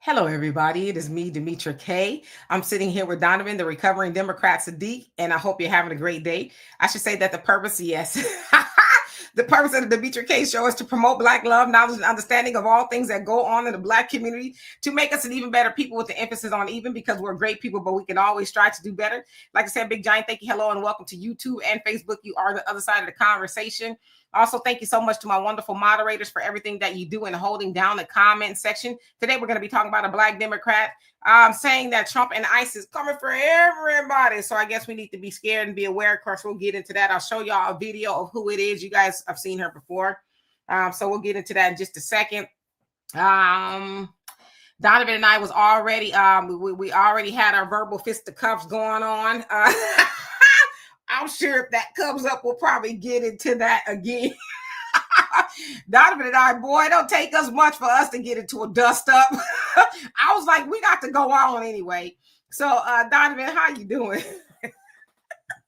Hello, everybody. It is me, Demetra K. I'm sitting here with Donovan, the recovering Democrat Sadiq, and I hope you're having a great day. I should say that the purpose, yes, the purpose of the Demetra K show is to promote Black love, knowledge, and understanding of all things that go on in the Black community to make us an even better people with the emphasis on even because we're great people, but we can always strive to do better. Like I said, big giant thank you, hello, and welcome to YouTube and Facebook. You are the other side of the conversation. Also, thank you so much to my wonderful moderators for everything that you do in holding down the comment section. Today, we're going to be talking about a Black Democrat saying that Trump and ICE is coming for everybody. So I guess we need to be scared and be aware. Of course, we'll get into that. I'll show y'all a video of who it is. You guys have seen her before. So we'll get into that in just a second. Donovan and I was already, we already had our verbal fisticuffs going on. I'm sure if that comes up, we'll probably get into that again. Donovan and I, boy, it don't take us much for us to get into a dust up. I was like, we got to go on anyway. So, Donovan, how you doing?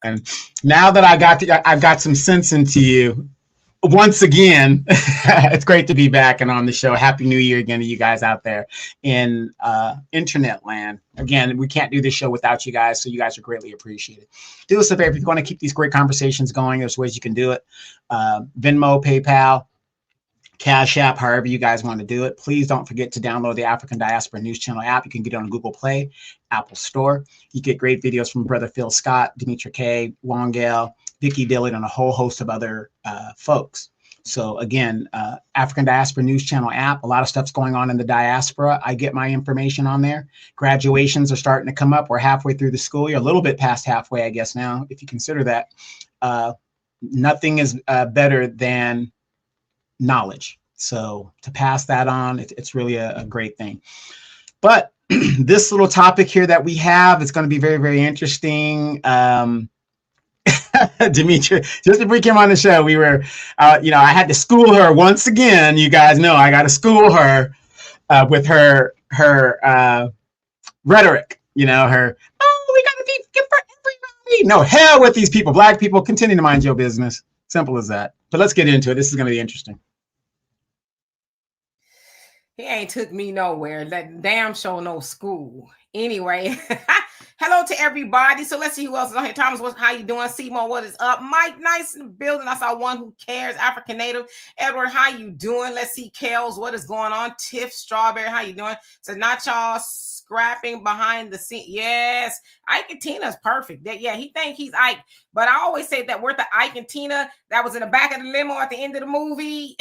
And now that I've got some sense into you, once again, it's great to be back and on the show. Happy New Year again to you guys out there in internet land. Again, we can't do this show without you guys, so you guys are greatly appreciated. Do us a favor, if you want to keep these great conversations going, there's ways you can do it. Venmo, PayPal, Cash App, however you guys want to do it. Please don't forget to download the African Diaspora News Channel app. You can get it on Google Play, Apple Store. You get great videos from Brother Phil Scott, Demetra K, Wongale, Vicky Dillard, and a whole host of other folks. So again, African Diaspora News Channel app, a lot of stuff's going on in the diaspora. I get my information on there. Graduations are starting to come up. We're halfway through the school year, a little bit past halfway, I guess now, if you consider that. Nothing is better than knowledge. So to pass that on, it's really a great thing. But this little topic here that we have is going to be very, very interesting. Demetra, just before we came on the show, we were, I had to school her once again. You guys know I got to school her with her rhetoric. We got to be good for everybody. No, hell with these people. Black people, continue to mind your business. Simple as that. But let's get into it. This is going to be interesting. He ain't took me nowhere. That damn show no school. Anyway, hello to everybody. So let's see who else is on here. Thomas, how you doing? Seymour, what is up? Mike, nice in the building. I saw one who cares. African Native. Edward, how you doing? Let's see. Kels, what is going on? Tiff, Strawberry, how you doing? So not y'all scrapping behind the scene. Yes, Ike and Tina's perfect. Yeah, he think he's Ike. But I always say that we're the Ike and Tina that was in the back of the limo at the end of the movie.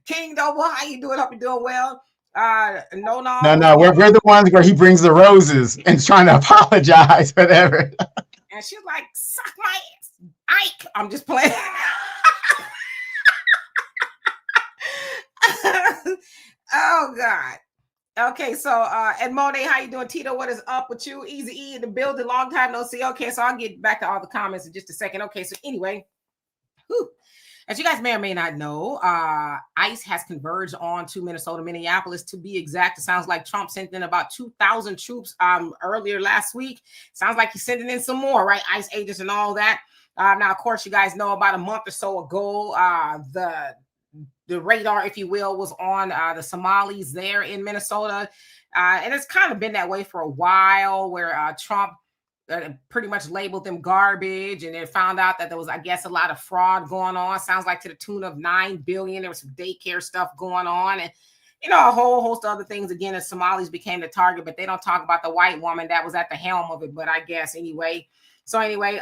King Noble, how you doing? Hope you're doing well. No, we're the ones where he brings the roses and is trying to apologize, whatever. And she's like, suck my ass, Ike. I'm just playing. Oh God. Okay, so and Monet, how you doing? Tito, what is up with you? Easy E in the building, long time no see. Okay, so I'll get back to all the comments in just a second. Okay, so anyway, as you guys may or may not know, ICE has converged on to Minnesota, Minneapolis to be exact. It sounds like Trump sent in about 2,000 troops earlier last week. Sounds like he's sending in some more, right? ICE agents and all that. Now, of course, you guys know about a month or so ago, the radar, if you will, was on the Somalis there in Minnesota. And it's kind of been that way for a while where Trump pretty much labeled them garbage, and then found out that there was, I guess, a lot of fraud going on. Sounds like to the tune of $9 billion. There was some daycare stuff going on, and a whole host of other things. Again, the Somalis became the target, but they don't talk about the white woman that was at the helm of it. But I guess anyway. So anyway,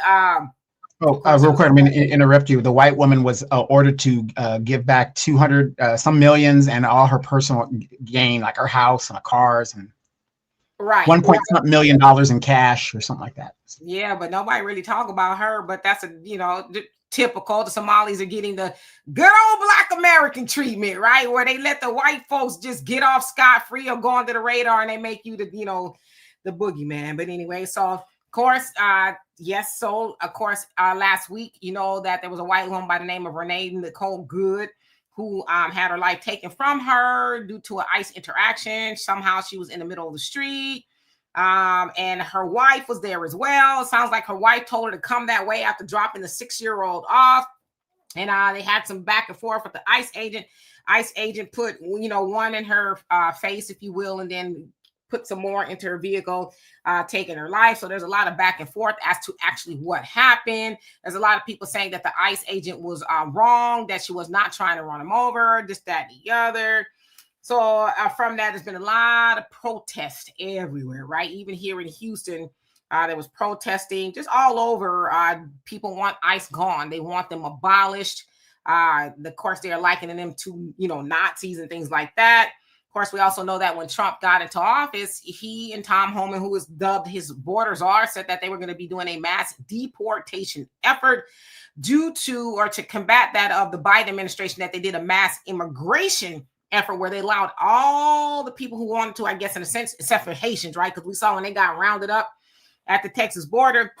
real quick, I'm going to interrupt you. The white woman was ordered to give back 200 some millions and all her personal gain, like her house and her cars and. Right. $1 million in cash or something like that. Yeah, but nobody really talk about her. But that's typical. The Somalis are getting the good old Black American treatment, right? Where they let the white folks just get off scot-free or go under the radar, and they make you the boogeyman. But anyway, so of course, yes. So of course, last week, that there was a white woman by the name of Renee Nicole Good who had her life taken from her due to an ICE interaction. Somehow she was in the middle of the street. And her wife was there as well. It sounds like her wife told her to come that way after dropping the 6-year-old off. And they had some back and forth with the ICE agent. ICE agent put, one in her face, if you will, and then put some more into her vehicle, taking her life. So there's a lot of back and forth as to actually what happened. There's a lot of people saying that the ICE agent was wrong, that she was not trying to run him over, this, that, and the other. So from that, there's been a lot of protest everywhere, right? Even here in Houston, there was protesting just all over. People want ICE gone. They want them abolished. Of course, they're likening them to, Nazis and things like that. Of course, we also know that when Trump got into office, he and Tom Homan, who was dubbed his border czar, said that they were going to be doing a mass deportation effort due to, or to combat that of the Biden administration, that they did a mass immigration effort where they allowed all the people who wanted to, I guess, in a sense, except for Haitians, right? Because we saw when they got rounded up at the Texas border,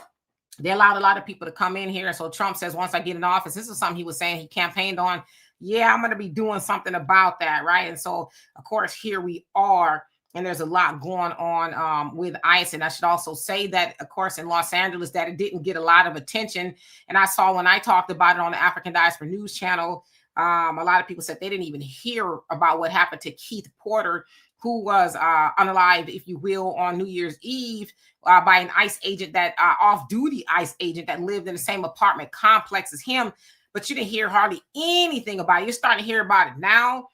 they allowed a lot of people to come in here. So Trump says, once I get in office, this is something he was saying he campaigned on. Yeah, I'm going to be doing something about that, right? And so, of course, here we are. And there's a lot going on with ICE. And I should also say that, of course, in Los Angeles, that it didn't get a lot of attention. And I saw when I talked about it on the African Diaspora News Channel, a lot of people said they didn't even hear about what happened to Keith Porter, who was unalived, if you will, on New Year's Eve by an ICE agent, that off-duty ICE agent that lived in the same apartment complex as him. But you didn't hear hardly anything about it. You're starting to hear about it now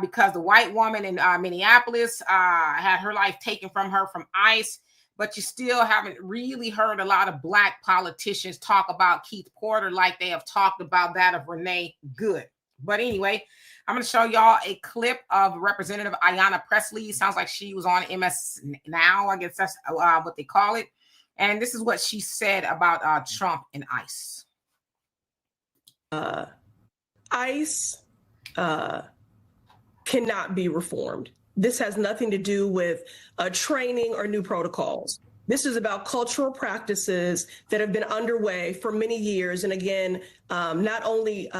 because the white woman in Minneapolis had her life taken from her from ICE. But you still haven't really heard a lot of Black politicians talk about Keith Porter like they have talked about that of Renee Good. But anyway, I'm going to show y'all a clip of Representative Ayanna Pressley. Sounds like she was on MS Now. I guess that's what they call it. And this is what she said about Trump and ICE. ICE cannot be reformed. This has nothing to do with training or new protocols. This is about cultural practices that have been underway for many years. And again, not only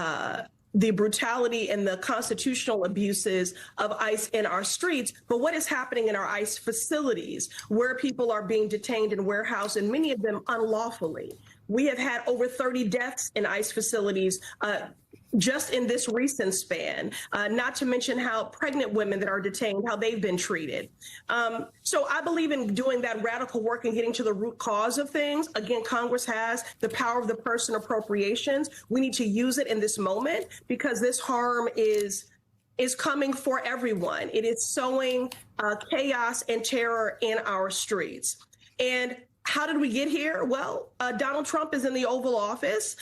the brutality and the constitutional abuses of ICE in our streets, but what is happening in our ICE facilities where people are being detained and warehoused, and many of them unlawfully. We have had over 30 deaths in ICE facilities just in this recent span, not to mention how pregnant women that are detained, how they've been treated. So I believe in doing that radical work and getting to the root cause of things. Again, Congress has the power of the purse and appropriations. We need to use it in this moment because this harm is coming for everyone. It is sowing chaos and terror in our streets. And how did we get here? Well, Donald Trump is in the Oval Office.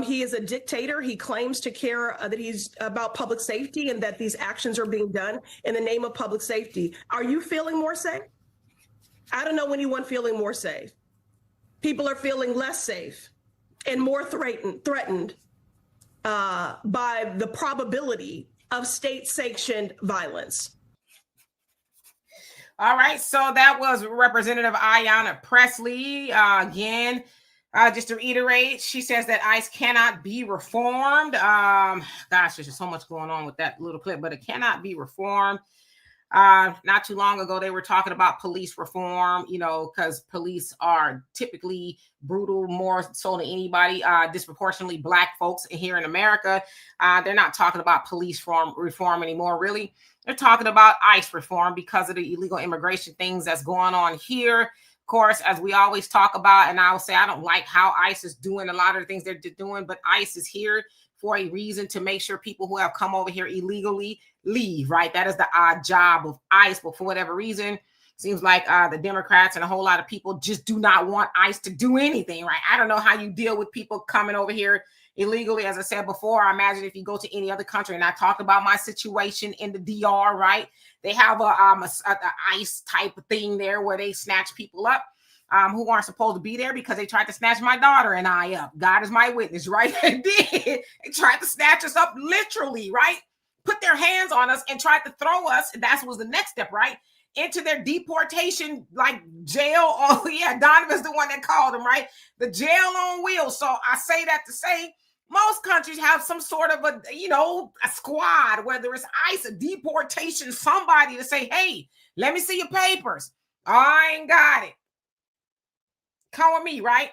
He is a dictator. He claims to care that he's about public safety and that these actions are being done in the name of public safety. Are you feeling more safe? I don't know anyone feeling more safe. People are feeling less safe and more threatened by the probability of state-sanctioned violence. All right, so that was Representative Ayanna Pressley. Again, just to reiterate, she says that ICE cannot be reformed. Gosh, there's just so much going on with that little clip, but it cannot be reformed. Not too long ago, they were talking about police reform, because police are typically brutal, more so than anybody, disproportionately Black folks here in America. They're not talking about police reform anymore, really. They're talking about ICE reform because of the illegal immigration things that's going on here. Of course, as we always talk about, and I will say I don't like how ICE is doing a lot of the things they're doing, but ICE is here for a reason, to make sure people who have come over here illegally leave, right? That is the odd job of ICE, but for whatever reason, seems like the Democrats and a whole lot of people just do not want ICE to do anything, right? I don't know how you deal with people coming over here illegally. As I said before, I imagine if you go to any other country, and I talked about my situation in the DR, right? They have a ICE type of thing there where they snatch people up who aren't supposed to be there because they tried to snatch my daughter and I up. God is my witness, right? They did. They tried to snatch us up literally, right? Put their hands on us and tried to throw us. That was the next step, right? Into their deportation, like jail. Oh yeah, Donovan's the one that called them, right? The jail on wheels. So I say that to say most countries have some sort of a squad, whether it's ICE, a deportation, somebody to say, hey, let me see your papers. I ain't got it. Come with me, right?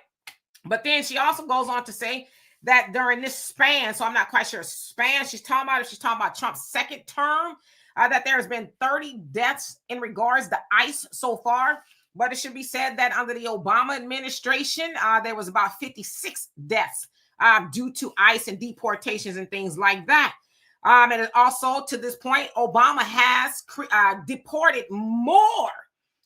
But then she also goes on to say that during this span, so I'm not quite sure span she's talking about, if she's talking about Trump's second term, that there has been 30 deaths in regards to ICE so far. But it should be said that under the Obama administration, there was about 56 deaths due to ICE and deportations and things like that. And also to this point, Obama has deported more,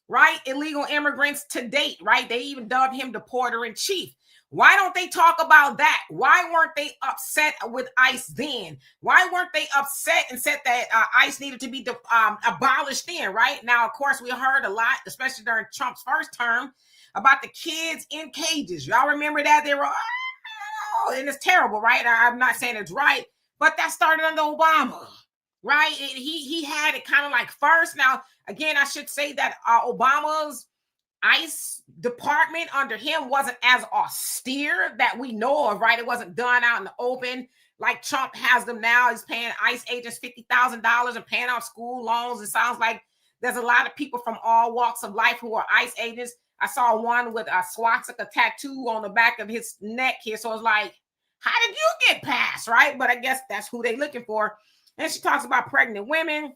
right, illegal immigrants to date, right? They even dubbed him deporter in chief. Why don't they talk about that? Why weren't they upset with ICE then? Why weren't they upset and said that ICE needed to be abolished then, right? Now, of course, we heard a lot, especially during Trump's first term, about the kids in cages. Y'all remember that? They were, oh, and it's terrible, right? I'm not saying it's right, but that started under Obama, right? He had it kind of like first. Now, again, I should say that Obama's ICE department under him wasn't as austere that we know of, right? It wasn't done out in the open like Trump has them now. He's paying ICE agents $50,000 and paying off school loans. It sounds like there's a lot of people from all walks of life who are ICE agents. I saw one with a swastika tattoo on the back of his neck here. So it's like, how did you get past, right? But I guess that's who they're looking for. And she talks about pregnant women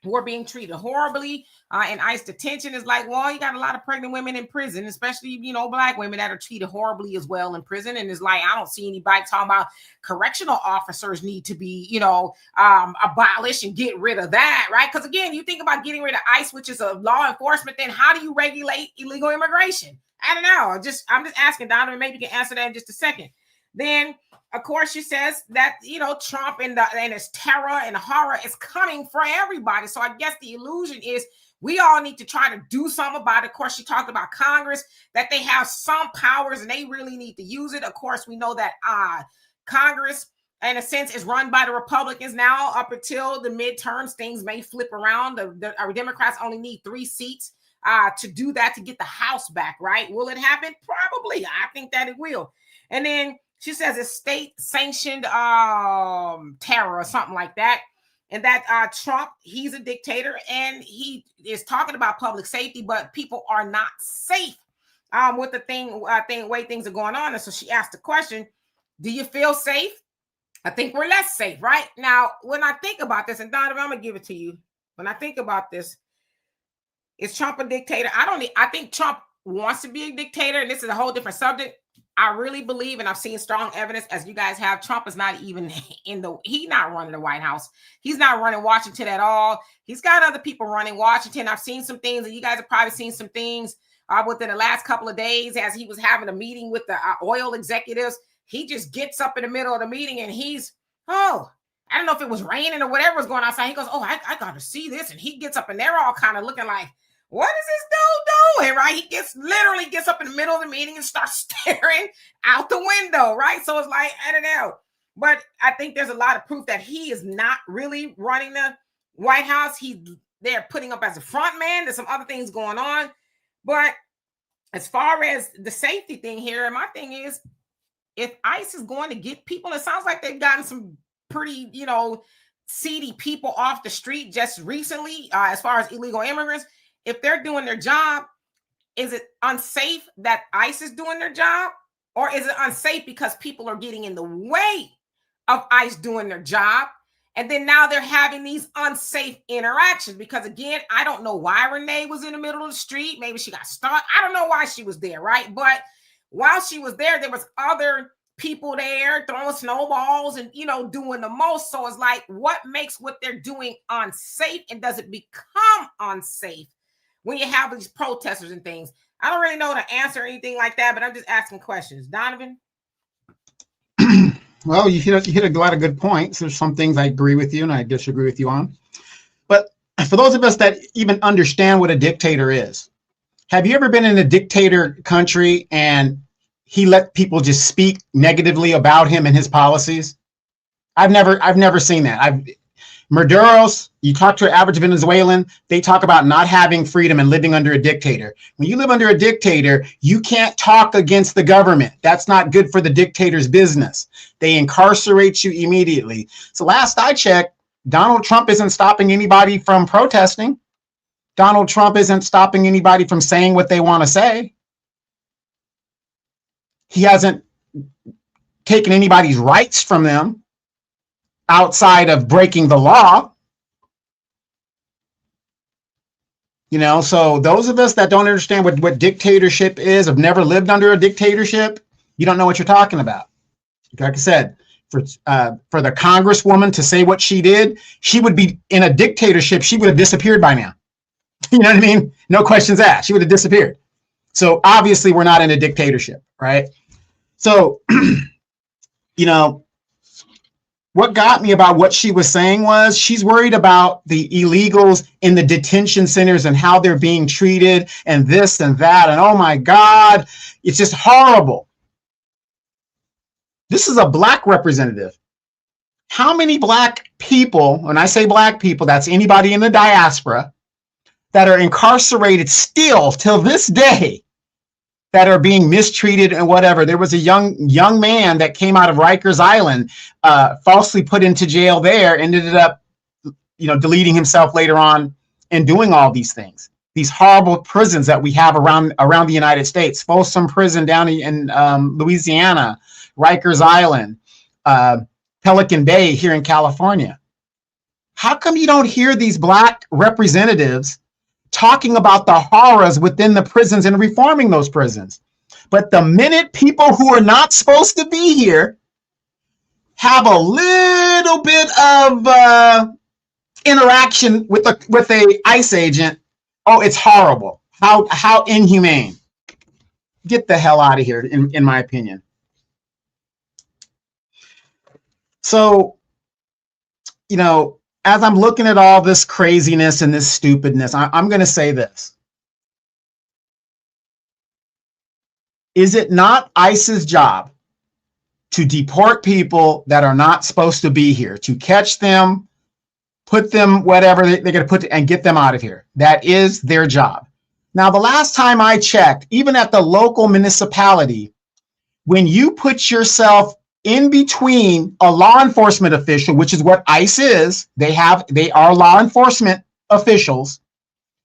who are being treated horribly in ICE detention. Is like, well, you got a lot of pregnant women in prison, especially, you know, Black women that are treated horribly as well in prison. And it's like, I don't see anybody talking about correctional officers need to be, you know, abolished and get rid of that, right? Because again, you think about getting rid of ICE, which is a law enforcement, then how do you regulate illegal immigration? I don't know. I'm just asking, Donovan, maybe you can answer that in just a second. Then, of course, she says that, you know, Trump and his terror and horror is coming for everybody. So I guess the illusion is we all need to try to do something about it. Of course, she talked about Congress, that they have some powers and they really need to use it. Of course, we know that Congress, in a sense, is run by the Republicans now. Up until the midterms, things may flip around. The Democrats only need 3 seats to do that, to get the House back, right? Will it happen? Probably. I think that it will. And then she says it's state-sanctioned terror or something like that. And that Trump, he's a dictator and he is talking about public safety, but people are not safe with the way things are going on. And so she asked the question, do you feel safe? I think we're less safe, right? Now, when I think about this, and Donovan, I'm going to give it to you. When I think about this, is Trump a dictator? I think Trump wants to be a dictator, and this is a whole different subject. I really believe, and I've seen strong evidence, as you guys have, Trump is not even he's not running the White House. He's not running Washington at all. He's got other people running Washington. I've seen some things, and you guys have probably seen some things within the last couple of days as he was having a meeting with the oil executives. He just gets up in the middle of the meeting and I don't know if it was raining or whatever was going on outside. He goes, I got to see this. And he gets up and they're all kind of looking like, what is this dude doing, right? He literally gets up in the middle of the meeting and starts staring out the window, right? So it's like, I don't know. But I think there's a lot of proof that he is not really running the White House. They're putting up as a front man. There's some other things going on. But as far as the safety thing here, my thing is, if ICE is going to get people, it sounds like they've gotten some pretty, seedy people off the street just recently, as far as illegal immigrants. If they're doing their job, is it unsafe that ICE is doing their job? Or is it unsafe because people are getting in the way of ICE doing their job? And then now they're having these unsafe interactions. Because again, I don't know why Renee was in the middle of the street. Maybe she got stuck. I don't know why she was there, right? But while she was there was other people there throwing snowballs and, doing the most. So it's like, what makes what they're doing unsafe? And does it become unsafe when you have these protesters and things? I don't really know the answer or anything like that, but I'm just asking questions. Donovan? Well, you hit a lot of good points. There's some things I agree with you and I disagree with you on. But for those of us that even understand what a dictator is, have you ever been in a dictator country and he let people just speak negatively about him and his policies? I've never seen that. Maduro's, you talk to an average Venezuelan, they talk about not having freedom and living under a dictator. When you live under a dictator, you can't talk against the government. That's not good for the dictator's business. They incarcerate you immediately. So last I checked, Donald Trump isn't stopping anybody from protesting. Donald Trump isn't stopping anybody from saying what they want to say. He hasn't taken anybody's rights from them outside of breaking the law. You know, so those of us that don't understand what dictatorship is, have never lived under a dictatorship, you don't know what you're talking about. Like I said, for the congresswoman to say what she did, she would be in a dictatorship. She would have disappeared by now. You know what I mean? No questions asked. She would have disappeared. So obviously we're not in a dictatorship, right? So, you know, what got me about what she was saying was she's worried about the illegals in the detention centers and how they're being treated and this and that. And oh my God, it's just horrible. This is a Black representative. How many Black people, when I say Black people, that's anybody in the diaspora, that are incarcerated still till this day, that are being mistreated and whatever. There was a young man that came out of Rikers Island, falsely put into jail there, ended up, you know, deleting himself later on and doing all these things. These horrible prisons that we have around the United States. Folsom Prison down in Louisiana, Rikers Island, Pelican Bay here in California. How come you don't hear these Black representatives talking about the horrors within the prisons and reforming those prisons? But the minute people who are not supposed to be here have a little bit of interaction with a ICE agent, oh, it's horrible. How inhumane. Get the hell out of here, in my opinion. So, you know, as I'm looking at all this craziness and this stupidness, I'm going to say this. Is it not ICE's job to deport people that are not supposed to be here, to catch them, put them whatever they're going to put and get them out of here? That is their job. Now, the last time I checked, even at the local municipality, when you put yourself in between a law enforcement official, which is what ICE is, they are law enforcement officials,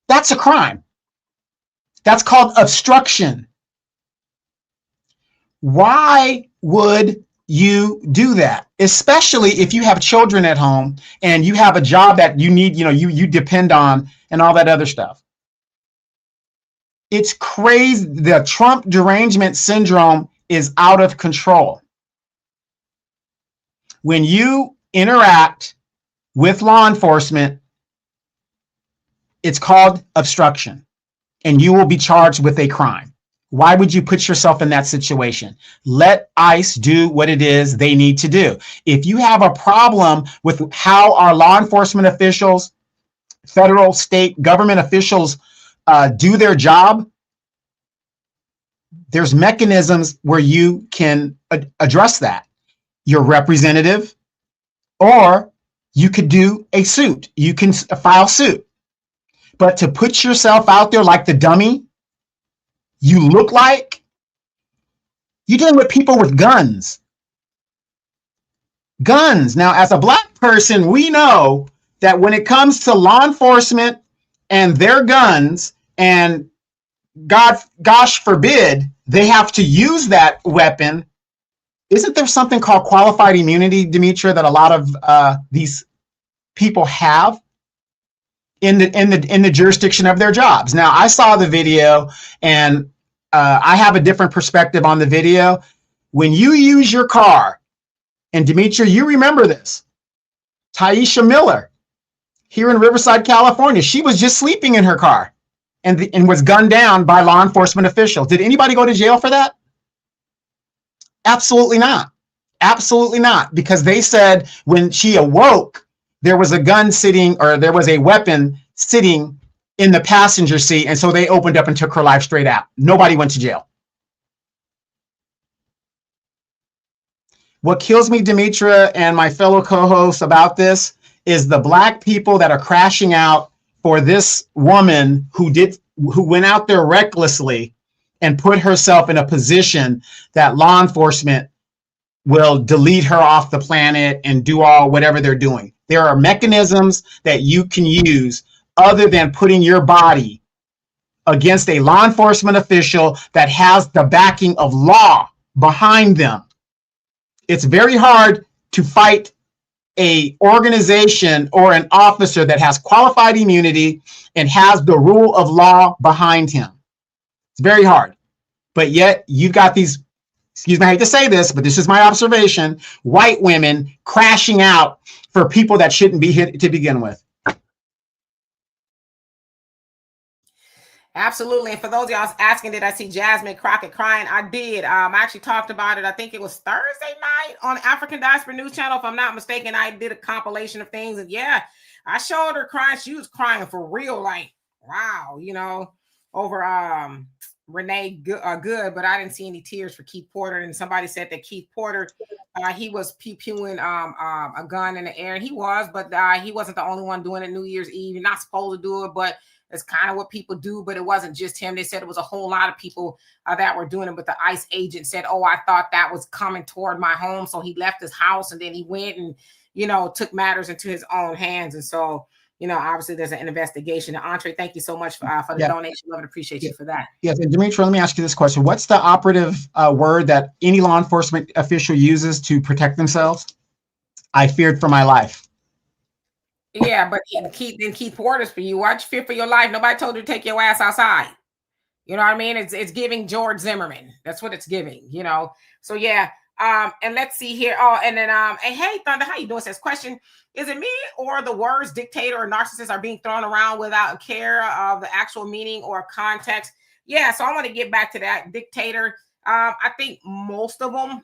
that's a crime. That's called obstruction. Why would you do that? Especially if you have children at home and you have a job that you need, you know, you depend on and all that other stuff. It's crazy. The Trump derangement syndrome is out of control. When you interact with law enforcement, it's called obstruction, and you will be charged with a crime. Why would you put yourself in that situation? Let ICE do what it is they need to do. If you have a problem with how our law enforcement officials, federal, state, government officials do their job, there's mechanisms where you can address that. Your representative, or you could do a suit. You can file suit. But to put yourself out there like the dummy you look like, you're dealing with people with guns. Guns. Now, as a Black person, we know that when it comes to law enforcement and their guns, and gosh forbid, they have to use that weapon. Isn't there something called qualified immunity, Demetra, that a lot of these people have in the jurisdiction of their jobs? Now, I saw the video, and I have a different perspective on the video. When you use your car, and Demetra, you remember this, Taisha Miller here in Riverside, California, she was just sleeping in her car and was gunned down by law enforcement officials. Did anybody go to jail for that? Absolutely not. Absolutely not. Because they said when she awoke, there was a gun sitting, or there was a weapon sitting in the passenger seat. And so they opened up and took her life straight out. Nobody went to jail. What kills me, Demetra, and my fellow co-hosts about this is the Black people that are crashing out for this woman who went out there recklessly and put herself in a position that law enforcement will delete her off the planet and do all whatever they're doing. There are mechanisms that you can use other than putting your body against a law enforcement official that has the backing of law behind them. It's very hard to fight a organization or an officer that has qualified immunity and has the rule of law behind him. It's very hard. But yet you've got these, excuse me, I hate to say this, but this is my observation, white women crashing out for people that shouldn't be hit to begin with. Absolutely. And for those of y'all asking, did I see Jasmine Crockett crying? I did. I actually talked about it. I think it was Thursday night on African Diaspora News Channel. If I'm not mistaken, I did a compilation of things. And yeah, I showed her crying. She was crying for real. Like, wow, over Renee Good, but I didn't see any tears for Keith Porter. And somebody said that Keith Porter, he was pew-pewing a gun in the air. And he was, but he wasn't the only one doing it New Year's Eve. You're not supposed to do it, but it's kind of what people do, but it wasn't just him. They said it was a whole lot of people that were doing it, but the ICE agent said, oh, I thought that was coming toward my home. So he left his house and then he went and, took matters into his own hands. And so, obviously there's an investigation. And Andre, thank you so much for the donation. Love and appreciate you for that. Yes, and Demetria, let me ask you this question. What's the operative word that any law enforcement official uses to protect themselves? I feared for my life. Yeah, but Keith Porter's for you. Why'd you fear for your life? Nobody told you to take your ass outside. You know what I mean? It's giving George Zimmerman. That's what it's giving, So yeah. And let's see here. Oh, and then hey Thunder, how you doing? Says question: is it me or the words dictator or narcissist are being thrown around without care of the actual meaning or context? Yeah, so I want to get back to that dictator. I think most of them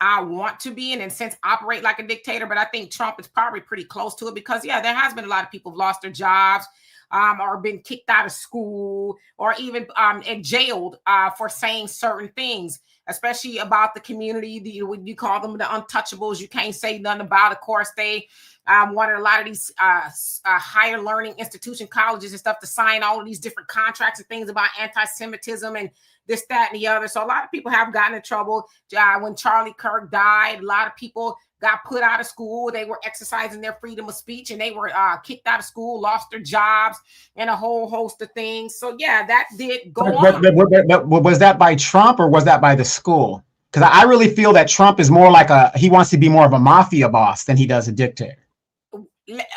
I want to be, and in a sense, operate like a dictator. But I think Trump is probably pretty close to it because, yeah, there has been a lot of people who've lost their jobs or been kicked out of school or even and jailed for saying certain things, especially about the community. You call them the untouchables. You can't say nothing about. Of course, they wanted a lot of these higher learning institution colleges and stuff to sign all of these different contracts and things about anti-Semitism and this, that, and the other. So a lot of people have gotten in trouble. When Charlie Kirk died, a lot of people got put out of school. They were exercising their freedom of speech and they were kicked out of school, lost their jobs, and a whole host of things. So yeah, that did go on. But was that by Trump or was that by the school? Because I really feel that Trump is more like he wants to be more of a mafia boss than he does a dictator.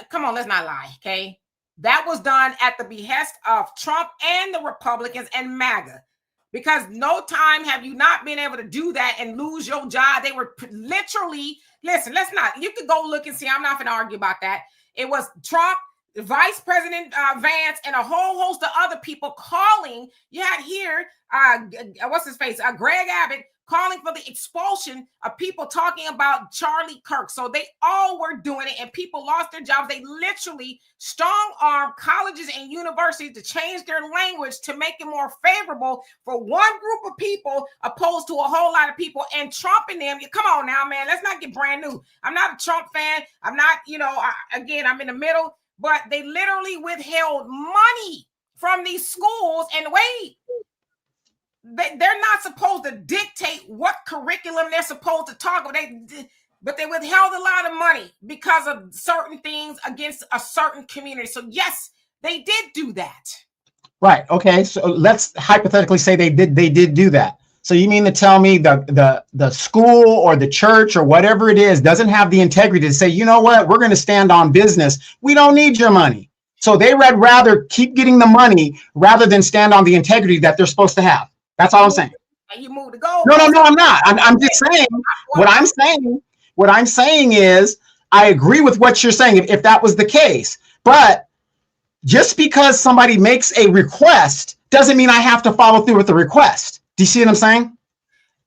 Come on, let's not lie, okay? That was done at the behest of Trump and the Republicans and MAGA. Because no time have you not been able to do that and lose your job. They were literally, listen, you could go look and see. I'm not going to argue about that. It was Trump, Vice President Vance, and a whole host of other people calling. You had here, what's his face? Greg Abbott calling for the expulsion of people talking about Charlie Kirk. So they all were doing it and people lost their jobs. They literally strong-armed colleges and universities to change their language to make it more favorable for one group of people opposed to a whole lot of people. And Trump and them, come on now, man, let's not get brand new. I'm not a Trump fan. I'm not, again, I'm in the middle, but they literally withheld money from these schools. And wait, they're not supposed to dictate what curriculum they're supposed to talk about. But they withheld a lot of money because of certain things against a certain community. So yes, they did do that. Right. Okay. So let's hypothetically say they did do that. So you mean to tell me the school or the church or whatever it is doesn't have the integrity to say, you know what, we're going to stand on business. We don't need your money. So they would rather keep getting the money rather than stand on the integrity that they're supposed to have. That's all I'm saying. And you moved to go. No, I'm not. I'm just saying what I'm saying is I agree with what you're saying if that was the case. But just because somebody makes a request doesn't mean I have to follow through with the request. Do you see what I'm saying?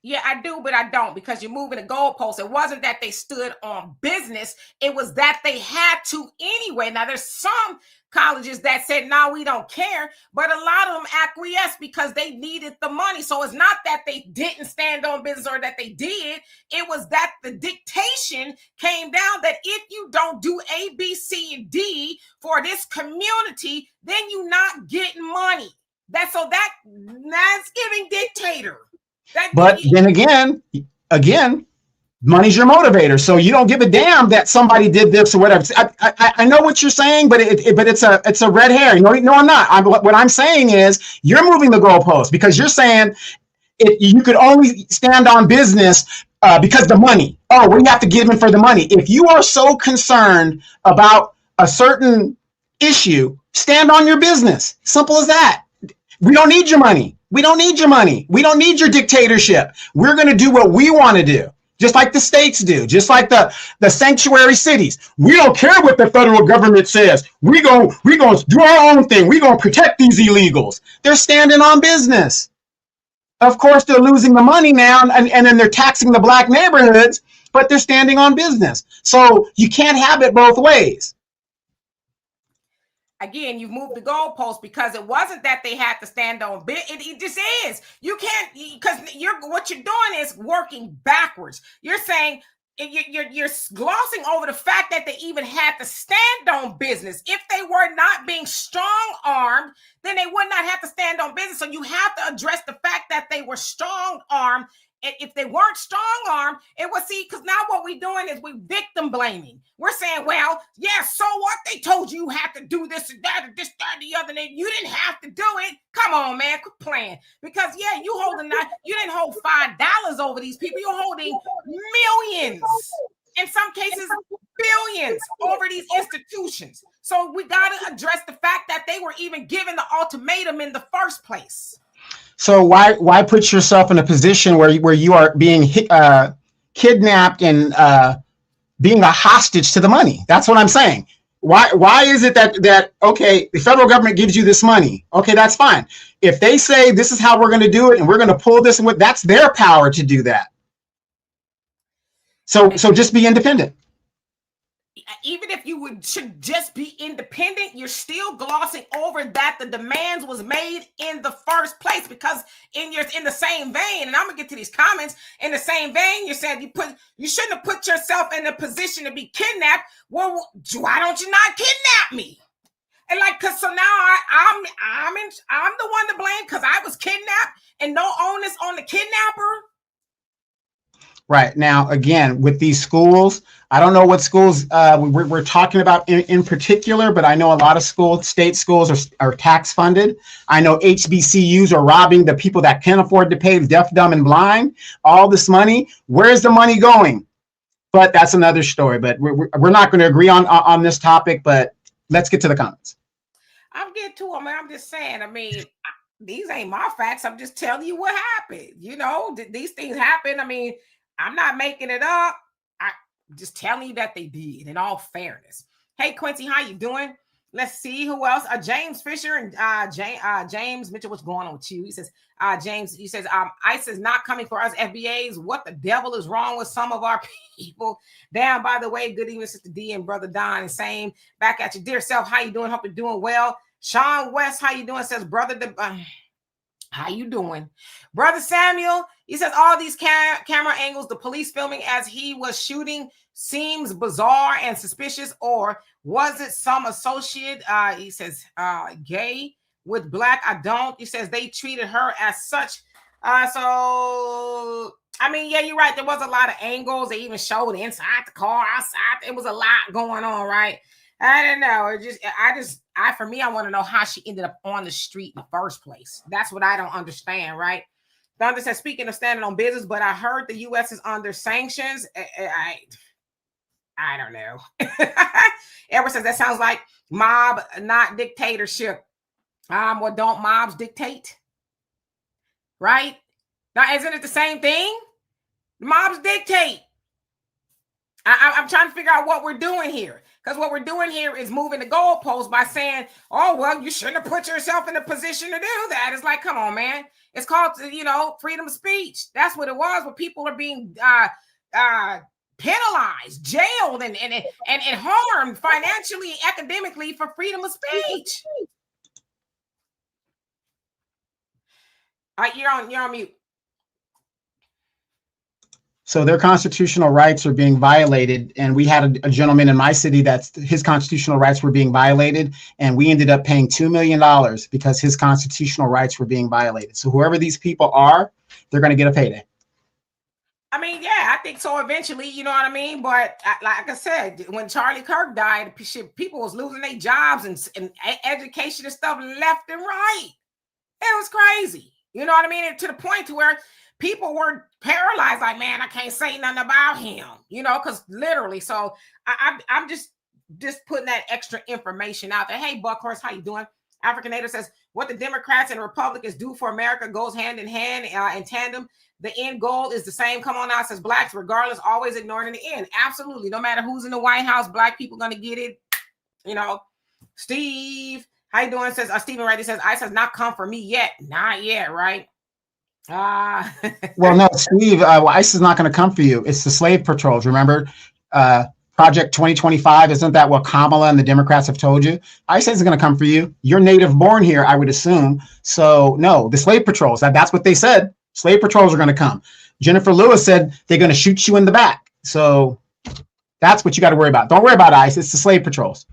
Yeah, I do, but I don't, because you're moving the goalposts. It wasn't that they stood on business. It was that they had to anyway. Now, there's some colleges that said, no, we don't care. But a lot of them acquiesced because they needed the money. So it's not that they didn't stand on business or that they did. It was that the dictation came down that if you don't do A, B, C, and D for this community, then you're not getting money. That's giving dictator. But then again, money's your motivator. So you don't give a damn that somebody did this or whatever. I know what you're saying, but it's a red herring. No, I'm not. What I'm saying is you're moving the goalpost because you're saying you could only stand on business because the money. Oh, we have to give in for the money. If you are so concerned about a certain issue, stand on your business. Simple as that. We don't need your money. We don't need your money. We don't need your dictatorship. We're going to do what we want to do, just like the states do, just like the sanctuary cities. We don't care what the federal government says. We gonna do our own thing. We gonna protect these illegals. They're standing on business. Of course, they're losing the money now, and then they're taxing the black neighborhoods, but they're standing on business. So you can't have it both ways. Again, you've moved the goalpost, because it wasn't that they had to stand on bit. It just is. You can't, because what you're doing is working backwards. You're saying you're glossing over the fact that they even had to stand on business. If they were not being strong-armed, then they would not have to stand on business. So you have to address the fact that they were strong-armed. And if they weren't strong-armed, it was, see, because now what we're doing is we're victim blaming. We're saying, well, yeah, so what? They told you had to do this and that, and this, that, and the other, and you didn't have to do it. Come on, man, quit playing. Because, yeah, you didn't hold $5 over these people. You're holding millions, in some cases, billions over these institutions. So we got to address the fact that they were even given the ultimatum in the first place. So why put yourself in a position where you are being kidnapped and being a hostage to the money? That's what I'm saying. Why is it that okay, the federal government gives you this money? Okay, that's fine. If they say this is how we're going to do it and we're going to pull this, that's their power to do that. So just be independent. Even if you should just be independent, you're still glossing over that the demands was made in the first place. Because in the same vein, and I'm gonna get to these comments, in the same vein, you said you shouldn't have put yourself in a position to be kidnapped. Well, why don't you not kidnap me? And cause so now I'm the one to blame because I was kidnapped and no onus on the kidnapper. Right. Now, again, with these schools, I don't know what schools we're talking about in particular, but I know a lot of state schools are tax funded. I know HBCUs are robbing the people that can afford to pay, deaf, dumb, and blind. All this money, where's the money going? But that's another story. But we're not going to agree on this topic, but let's get to the comments. I'm getting to them. I'm just saying, these ain't my facts. I'm just telling you what happened. These things happen. I'm not making it up. I'm just telling you that they did, in all fairness. Hey, Quincy, how you doing? Let's see who else. James Fisher and James Mitchell, what's going on with you? He says, James, he says, ICE is not coming for us FBAs. What the devil is wrong with some of our people? Damn, by the way, good evening, Sister D and Brother Don. And same back at you. Dear self, how you doing? Hope you're doing well. Sean West, how you doing? Says, brother, how you doing? Brother Samuel, he says, all these camera angles, the police filming as he was shooting seems bizarre and suspicious, or was it some associate? He says, gay with black? I don't. He says they treated her as such. Yeah, you're right. There was a lot of angles. They even showed inside the car, outside. It was a lot going on, right? I don't know. For me, I want to know how she ended up on the street in the first place. That's what I don't understand, right? Thunder says, speaking of standing on business, but I heard the U.S. is under sanctions. I don't know. Edward says, that sounds like mob, not dictatorship. Well, don't mobs dictate? Right? Now, isn't it the same thing? Mobs dictate. I'm trying to figure out what we're doing here. Because what we're doing here is moving the goalposts by saying, oh, well, you shouldn't have put yourself in a position to do that. It's like, come on, man. It's called, freedom of speech. That's what it was, where people are being penalized, jailed, and harmed financially, academically for freedom of speech. All right, you're on mute. So their constitutional rights are being violated. And we had a gentleman in my city that's his constitutional rights were being violated. And we ended up paying $2 million because his constitutional rights were being violated. So whoever these people are, they're going to get a payday. Yeah, I think so eventually, you know what I mean? But like I said, when Charlie Kirk died, people was losing their jobs and education and stuff left and right. It was crazy. You know what I mean? And to the point to where people were paralyzed, like, man, I can't say nothing about him, because literally. So I'm just putting that extra information out there. Hey, Buckhorse, how you doing? African Native says, what the Democrats and Republicans do for America goes hand in hand, in tandem. The end goal is the same. Come on now, says blacks, regardless, always ignored in the end. Absolutely. No matter who's in the White House, black people going to get it. Steve, how you doing? Says Stephen Wright. He says, ICE has not come for me yet. Not yet, right? Well, no, Steve, ICE is not going to come for you. It's the slave patrols. Remember, Project 2025, isn't that what Kamala and the Democrats have told you? ICE isn't going to come for you. You're native born here, I would assume. So no, the slave patrols, that's what they said. Slave patrols are going to come. Jennifer Lewis said they're going to shoot you in the back. So that's what you got to worry about. Don't worry about ICE. It's the slave patrols.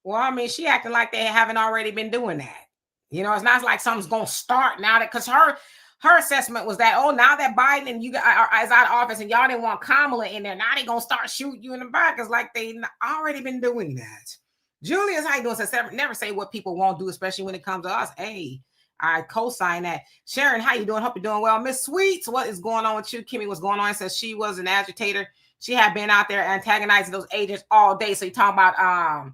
Well, I mean, she acting like they haven't already been doing that. It's not like something's going to start now, that because her assessment was that, now that Biden and you guys is out of office and y'all didn't want Kamala in there, now they're going to start shooting you in the back. It's like they already been doing that. Julius, how you doing? Says, never say what people won't do, especially when it comes to us. Hey, I co-sign that. Sharon, how you doing? Hope you're doing well. Miss Sweets, what is going on with you? Kimmy, what's going on? Says she was an agitator. She had been out there antagonizing those agents all day. So you talking about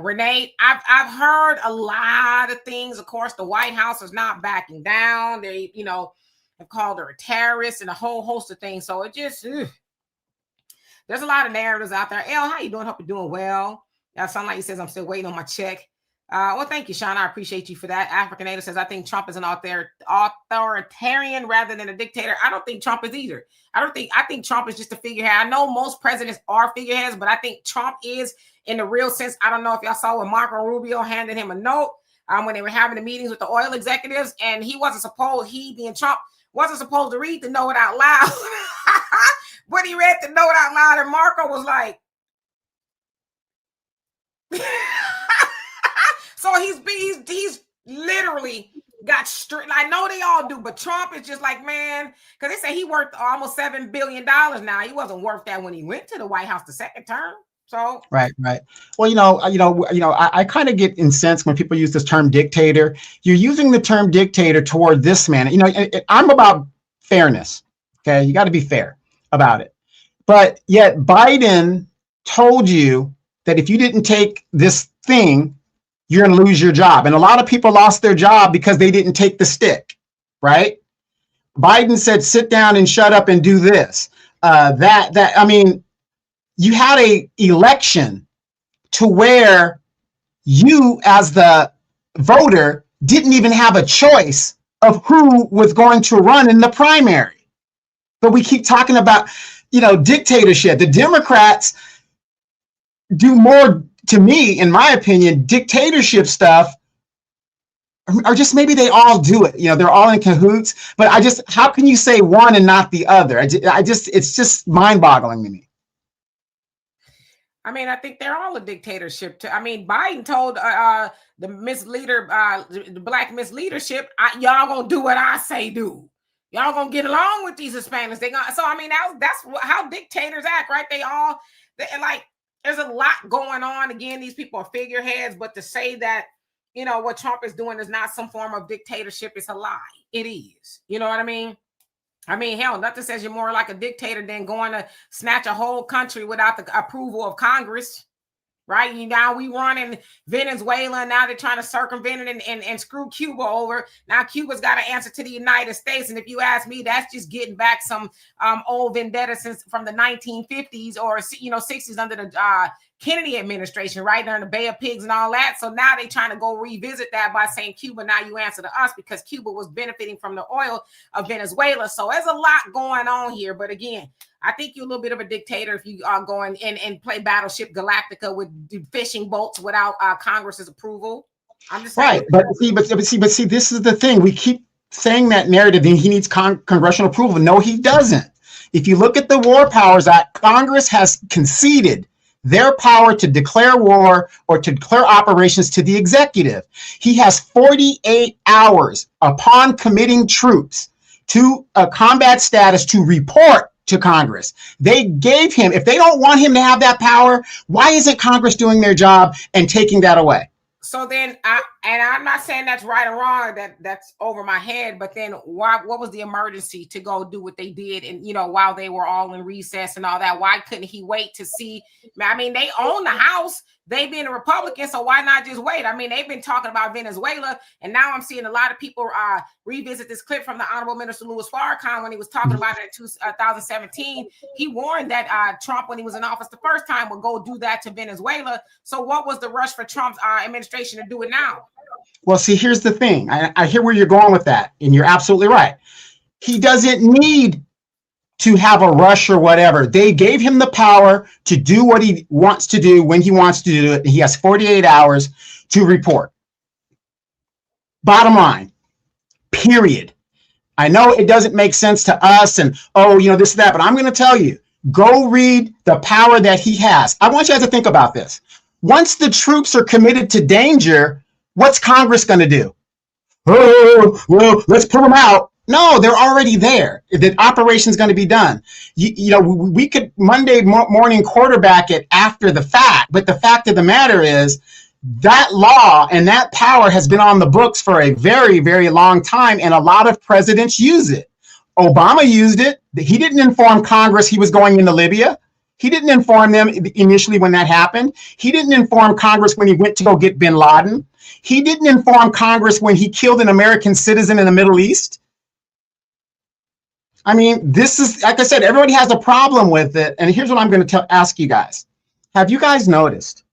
Renee, I've heard a lot of things. Of course, the White House is not backing down. They, have called her a terrorist and a whole host of things. So it just, there's a lot of narratives out there. El, how you doing? Hope you're doing well. Sound like he says I'm still waiting on my check. Well, thank you, Sean. I appreciate you for that. African Native says, I think Trump is an authoritarian rather than a dictator. I don't think Trump is either. I think Trump is just a figurehead. I know most presidents are figureheads, but I think Trump is in the real sense. I don't know if y'all saw when Marco Rubio handed him a note when they were having the meetings with the oil executives, and he being Trump, wasn't supposed to read the note out loud. But he read the note out loud, and Marco was like, so he's literally got strict. I know they all do, but Trump is just like, man, because they say he worth almost $7 billion now. He wasn't worth that when he went to the White House the second term. So right. Well, I kind of get incensed when people use this term dictator. You're using the term dictator toward this man. I'm about fairness. Okay, you got to be fair about it. But yet Biden told you that if you didn't take this thing, you're going to lose your job. And a lot of people lost their job because they didn't take the stick, right? Biden said, sit down and shut up and do this. You had a election to where you as the voter didn't even have a choice of who was going to run in the primary. But we keep talking about, dictatorship. The Democrats do more, to me, in my opinion, dictatorship stuff, or just maybe they all do it. They're all in cahoots, but how can you say one and not the other? It's just mind-boggling to me. I mean, I think they're all a dictatorship. Biden told the the black misleadership, y'all gonna do what I say do. Y'all gonna get along with these Hispanics. That's how dictators act, right? There's a lot going on. Again, these people are figureheads, but to say that, what Trump is doing is not some form of dictatorship, it's a lie. It is. You know what I mean? Hell, nothing says you're more like a dictator than going to snatch a whole country without the approval of Congress, right? Now we run in Venezuela, and now they're trying to circumvent it and screw Cuba over. Now Cuba's got to answer to the United States, and if you ask me, that's just getting back some old vendetta from the 1950s or 60s under the Kennedy administration, right? During the Bay of Pigs and all that. So now they're trying to go revisit that by saying, Cuba, now you answer to us, because Cuba was benefiting from the oil of Venezuela. So there's a lot going on here. But again, I think you're a little bit of a dictator if you are going and play Battleship Galactica with fishing boats without Congress's approval. I'm just saying. Right. But see, this is the thing. We keep saying that narrative, and he needs congressional approval. No, he doesn't. If you look at the War Powers Act, Congress has conceded their power to declare war or to declare operations to the executive. He has 48 hours upon committing troops to a combat status to report to Congress. They gave him, if they don't want him to have that power, why isn't Congress doing their job and taking that away? So then I'm not saying that's right or wrong, that's over my head, but then what was the emergency to go do what they did? And while they were all in recess and all that, why couldn't he wait to see? I mean, they own the House, they being a Republican, so why not just wait? I mean, they've been talking about Venezuela, and now I'm seeing a lot of people revisit this clip from the Honorable Minister Louis Farrakhan when he was talking about it in 2017. He warned that Trump, when he was in office the first time, would go do that to Venezuela. So what was the rush for Trump's administration to do it now? Well, see, here's the thing. I hear where you're going with that, and you're absolutely right. He doesn't need to have a rush or whatever. They gave him the power to do what he wants to do when he wants to do it. He has 48 hours to report. Bottom line, period. I know it doesn't make sense to us and, this, that, but I'm going to tell you, go read the power that he has. I want you guys to think about this. Once the troops are committed to danger, what's Congress going to do? Oh, well, let's pull them out. No, they're already there. The operation's going to be done. We could Monday morning quarterback it after the fact, but the fact of the matter is that law and that power has been on the books for a very, very long time, and a lot of presidents use it. Obama used it. He didn't inform Congress he was going into Libya. He didn't inform them initially when that happened. He didn't inform Congress when he went to go get bin Laden. He didn't inform Congress when he killed an American citizen in the Middle East. I mean, this is, like I said, everybody has a problem with it. And here's what I'm going to ask you guys. Have you guys noticed?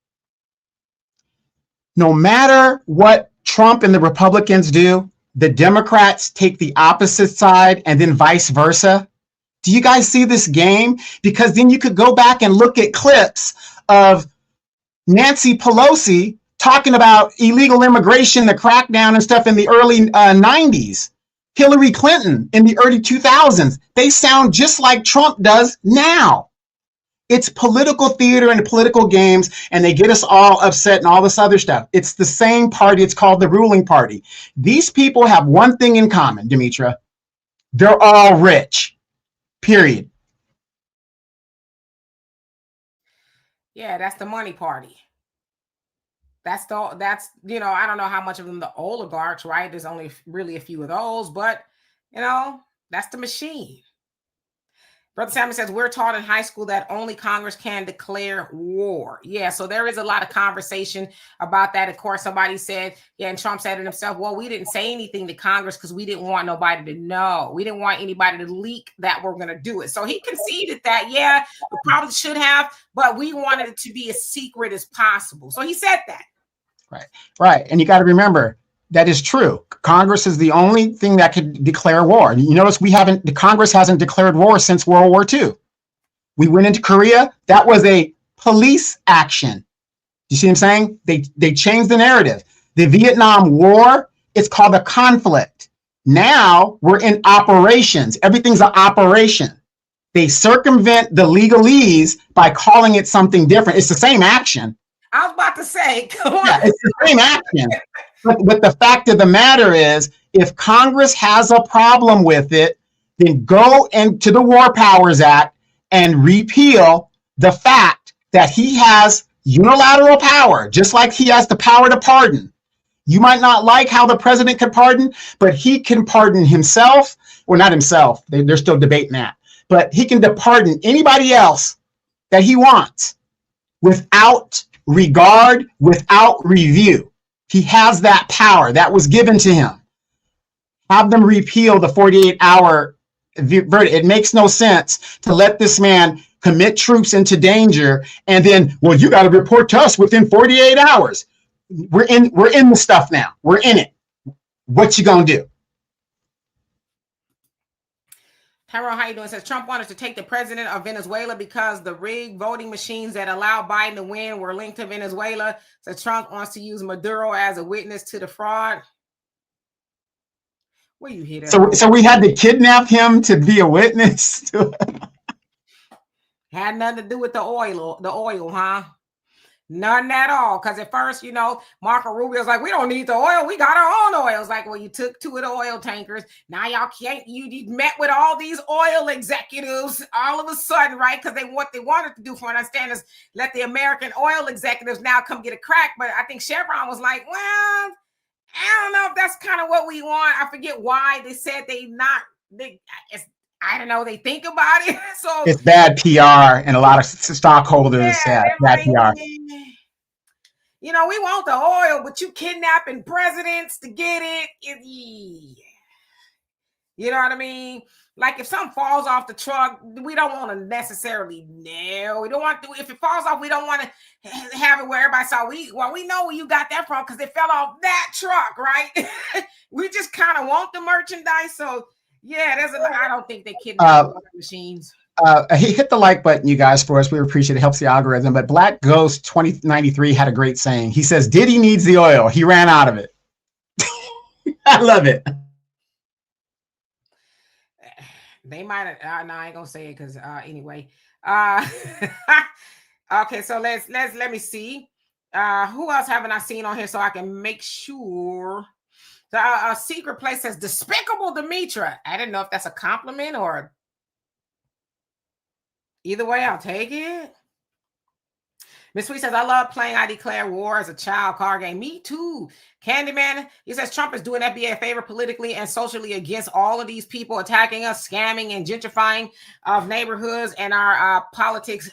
No matter what Trump and the Republicans do, the Democrats take the opposite side and then vice versa. Do you guys see this game? Because then you could go back and look at clips of Nancy Pelosi talking about illegal immigration, the crackdown and stuff in the early 90s. Hillary Clinton in the early 2000s. They sound just like Trump does now. It's political theater and political games, and they get us all upset and all this other stuff. It's the same party. It's called the ruling party. These people have one thing in common, Demetra. They're all rich. Period. Yeah, that's the money party. That's I don't know how much of them the oligarchs, right? There's only really a few of those, but that's the machine. Brother Salmon says, we're taught in high school that only Congress can declare war. Yeah, so there is a lot of conversation about that. Of course, somebody said, and Trump said it himself, well, we didn't say anything to Congress because we didn't want nobody to know. We didn't want anybody to leak that we're going to do it. So he conceded that, we probably should have, but we wanted it to be as secret as possible. So he said that. Right. And you got to remember, that is true. Congress is the only thing that could declare war. You notice the Congress hasn't declared war since World War II. We went into Korea. That was a police action. You see what I'm saying? They changed the narrative. The Vietnam War, it's called a conflict. Now we're in operations. Everything's an operation. They circumvent the legalese by calling it something different. It's the same action. I was about to say, come on. Yeah, it's the same action. But the fact of the matter is, if Congress has a problem with it, then go into the War Powers Act and repeal the fact that he has unilateral power, just like he has the power to pardon. You might not like how the president can pardon, but he can pardon himself, or not himself. They're still debating that. But he can pardon anybody else that he wants without regard, without review. He has that power that was given to him. Have them repeal the 48-hour verdict. It makes no sense to let this man commit troops into danger and then, well, you got to report to us within 48 hours. We're in the stuff now. We're in it. What you gonna do? Tyrone, how you doing? Says Trump wanted to take the president of Venezuela because the rigged voting machines that allow Biden to win were linked to Venezuela. So Trump wants to use Maduro as a witness to the fraud. Where you hear that? So we had to kidnap him to be a witness to it. Had nothing to do with the oil, huh? None at all. Because at first, Marco Rubio's like, we don't need the oil. We got our own oil. It's like, well, you took 2 of the oil tankers. Now y'all can't, you met with all these oil executives all of a sudden, right? Because what they wanted to do, for what I understand, is let the American oil executives now come get a crack. But I think Chevron was like, well, I don't know if that's kind of what we want. I forget why they said I don't know. They think about it. So it's bad PR, and a lot of stockholders have bad like, PR. We want the oil, but you kidnapping presidents to get it. You know what I mean? Like if something falls off the truck, we don't want to necessarily nail. We don't want to. If it falls off, we don't want to have it where everybody saw. We know where you got that from because it fell off that truck, right? We just kind of want the merchandise. So yeah, I don't think they kidnap machines. He hit the like button, you guys, for us. We appreciate it. Helps the algorithm. But Black Ghost 2093 had a great saying. He says, Diddy needs the oil. He ran out of it. I love it. They might have. No, I ain't gonna say it because anyway. Okay, so let me see. Who else haven't I seen on here so I can make sure? A secret place says Despicable Demetra. I didn't know if that's a compliment or either way, I'll take it. Miss Sweet says, I love playing I Declare War as a child card game. Me too. Candyman, he says Trump is doing FBA a favor politically and socially against all of these people attacking us, scamming and gentrifying of neighborhoods and our politics,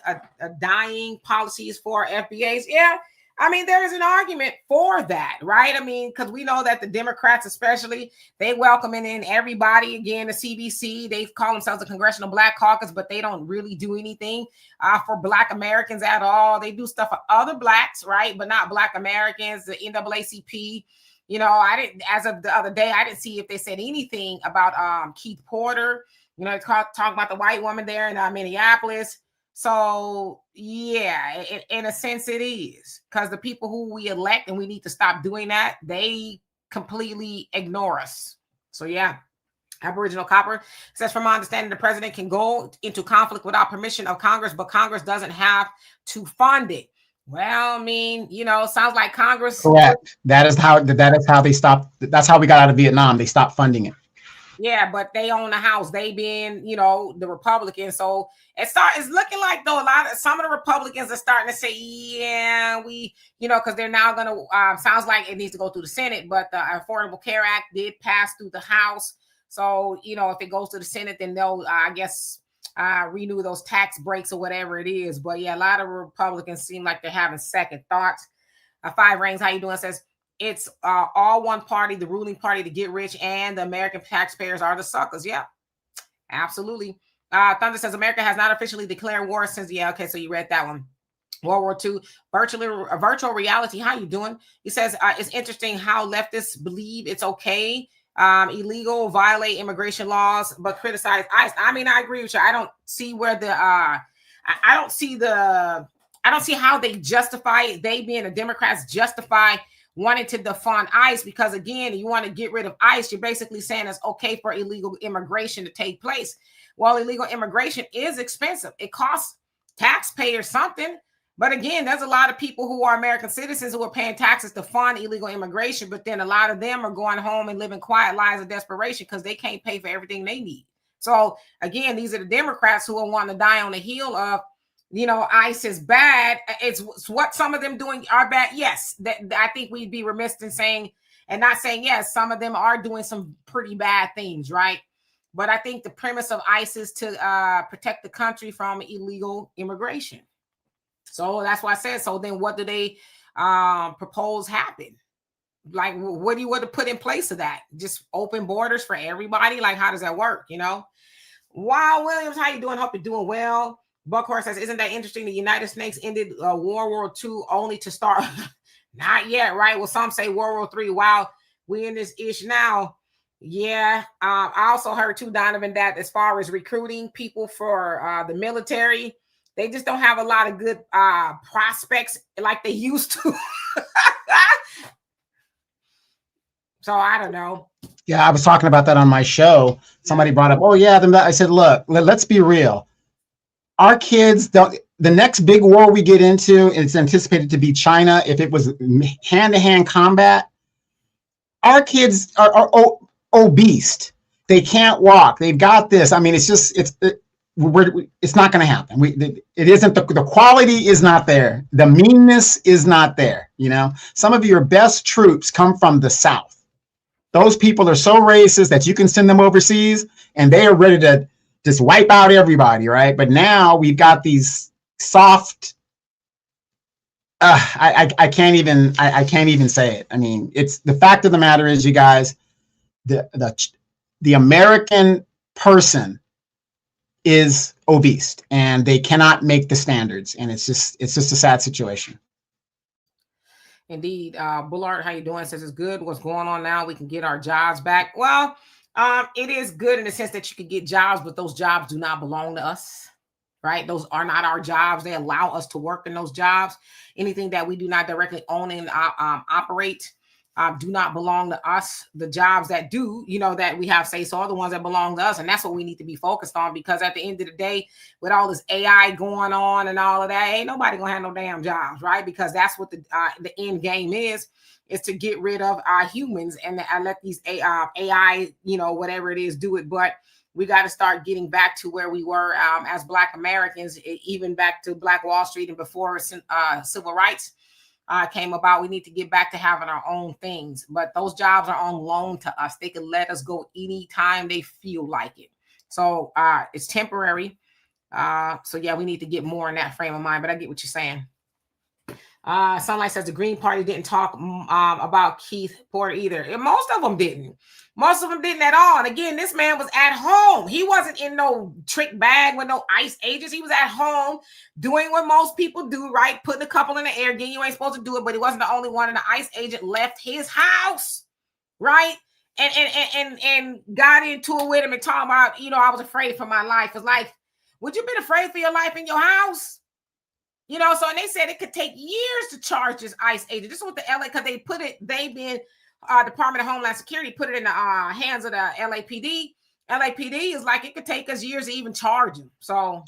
dying policies for FBAs. Yeah, I mean, there is an argument for that, right? I mean, because we know that the Democrats especially, they welcoming in everybody. Again, the CBC, they call themselves the Congressional Black Caucus, but they don't really do anything for Black Americans at all. They do stuff for other Blacks, right? But not Black Americans, the NAACP. I didn't, as of the other day, I didn't see if they said anything about Keith Porter. Talking about the white woman there in Minneapolis. So, yeah, in a sense, it is because the people who we elect, and we need to stop doing that, they completely ignore us. So, yeah, Aboriginal Copper says, from my understanding, the president can go into conflict without permission of Congress, but Congress doesn't have to fund it. Well, I mean, sounds like Congress. Correct. That is how they stopped. That's how we got out of Vietnam. They stopped funding it. Yeah, but they own the House. They being, the Republicans. So it's looking like, though, some of the Republicans are starting to say, yeah, we, because they're now going to, sounds like it needs to go through the Senate, but the Affordable Care Act did pass through the House. So, if it goes to the Senate, then they'll, I guess, renew those tax breaks or whatever it is. But yeah, a lot of Republicans seem like they're having second thoughts. Five Rings, how you doing? Says, it's all one party, the ruling party, to get rich, and the American taxpayers are the suckers. Yeah, absolutely. Thunder says America has not officially declared war since. Yeah, okay, so you read that one. World War II, virtual reality. How you doing? He says it's interesting how leftists believe it's okay, illegal, violate immigration laws, but criticize ICE. I mean, I agree with you. I don't see where I don't see how they justify it. They being the Democrats justify wanting to defund ICE because, again, you want to get rid of ICE. You're basically saying it's okay for illegal immigration to take place. Well, illegal immigration is expensive. It costs taxpayers something. But again, there's a lot of people who are American citizens who are paying taxes to fund illegal immigration. But then a lot of them are going home and living quiet lives of desperation because they can't pay for everything they need. So again, these are the Democrats who are wanting to die on the heel of, ICE is bad. It's what some of them doing are bad. Yes, I think we'd be remiss in saying and not saying, yes, some of them are doing some pretty bad things, right? But I think the premise of ICE is to protect the country from illegal immigration. So that's why I said, so then what do they propose happen? Like, what do you want to put in place of that? Just open borders for everybody? Like, how does that work, Wow, Williams, how you doing? Hope you're doing well. Buckhorse says, isn't that interesting? The United States ended World War II only to start. Not yet, right? Well, some say World War III. Wow, we in this ish now. Yeah. I also heard too, Donovan, that as far as recruiting people for the military, they just don't have a lot of good prospects like they used to. So I don't know. Yeah, I was talking about that on my show. Somebody brought up, oh yeah, I said, look, let's be real. Our kids don't. the next big war we get into, it's anticipated to be China. If it was hand-to-hand combat, our kids are obese. They can't walk. They've got this. I mean, it's not going to happen. It isn't the quality is not there. The meanness is not there. You know, some of your best troops come from the South. Those people are so racist that you can send them overseas and they are ready to just wipe out everybody, right? But now we've got these soft. I can't even say it. I mean, it's the fact of the matter is, you guys, the American person is obese and they cannot make the standards, and it's just a sad situation. Indeed. Bullard, how you doing? Says it's good. What's going on now? We can get our jobs back. Well, it is good in the sense that you can get jobs, but those jobs do not belong to us, right? Those are not our jobs. They allow us to work in those jobs. Anything that we do not directly own and operate do not belong to us. The jobs that do, that we have say so, are the ones that belong to us. And that's what we need to be focused on, because at the end of the day, with all this AI going on and all of that, ain't nobody gonna have no damn jobs, right? Because that's what the end game is to get rid of humans and let these AI, whatever it is, do it. But we got to start getting back to where we were as Black Americans, even back to Black Wall Street and before civil rights came about. We need to get back to having our own things, but those jobs are on loan to us. They can let us go anytime they feel like it. So it's temporary. So yeah, we need to get more in that frame of mind, but I get what you're saying. Sunlight says the Green Party didn't talk about Keith Porter either. Most of them didn't. Most of them didn't at all. And again, this man was at home. He wasn't in no trick bag with no ICE agents. He was at home doing what most people do, right? Putting a couple in the air. Again, you ain't supposed to do it, but he wasn't the only one. And the ICE agent left his house, right? And got into it with him and talking about, I was afraid for my life. It's like, would you been afraid for your life in your house? So and they said it could take years to charge this ICE agent. This is what the LA, because they've been Department of Homeland Security put it in the hands of the LAPD. LAPD is like, it could take us years to even charge him. So,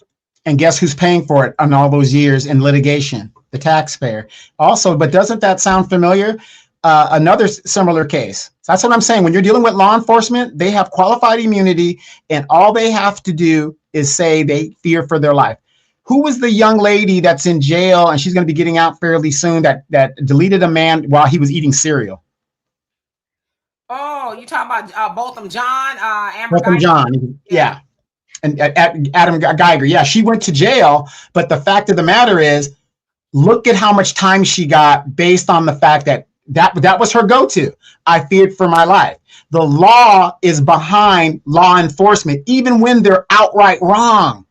and guess who's paying for it on all those years in litigation? The taxpayer. Also, but doesn't that sound familiar? Another similar case. So that's what I'm saying. When you're dealing with law enforcement, they have qualified immunity, and all they have to do is say they fear for their life. Who was the young lady that's in jail and she's going to be getting out fairly soon that deleted a man while he was eating cereal? Oh, you talking about Botham John, Amber Botham Geiger? John, yeah. And Adam Geiger, yeah, she went to jail. But the fact of the matter is, look at how much time she got based on the fact that was her go-to. I feared for my life. The law is behind law enforcement, even when they're outright wrong.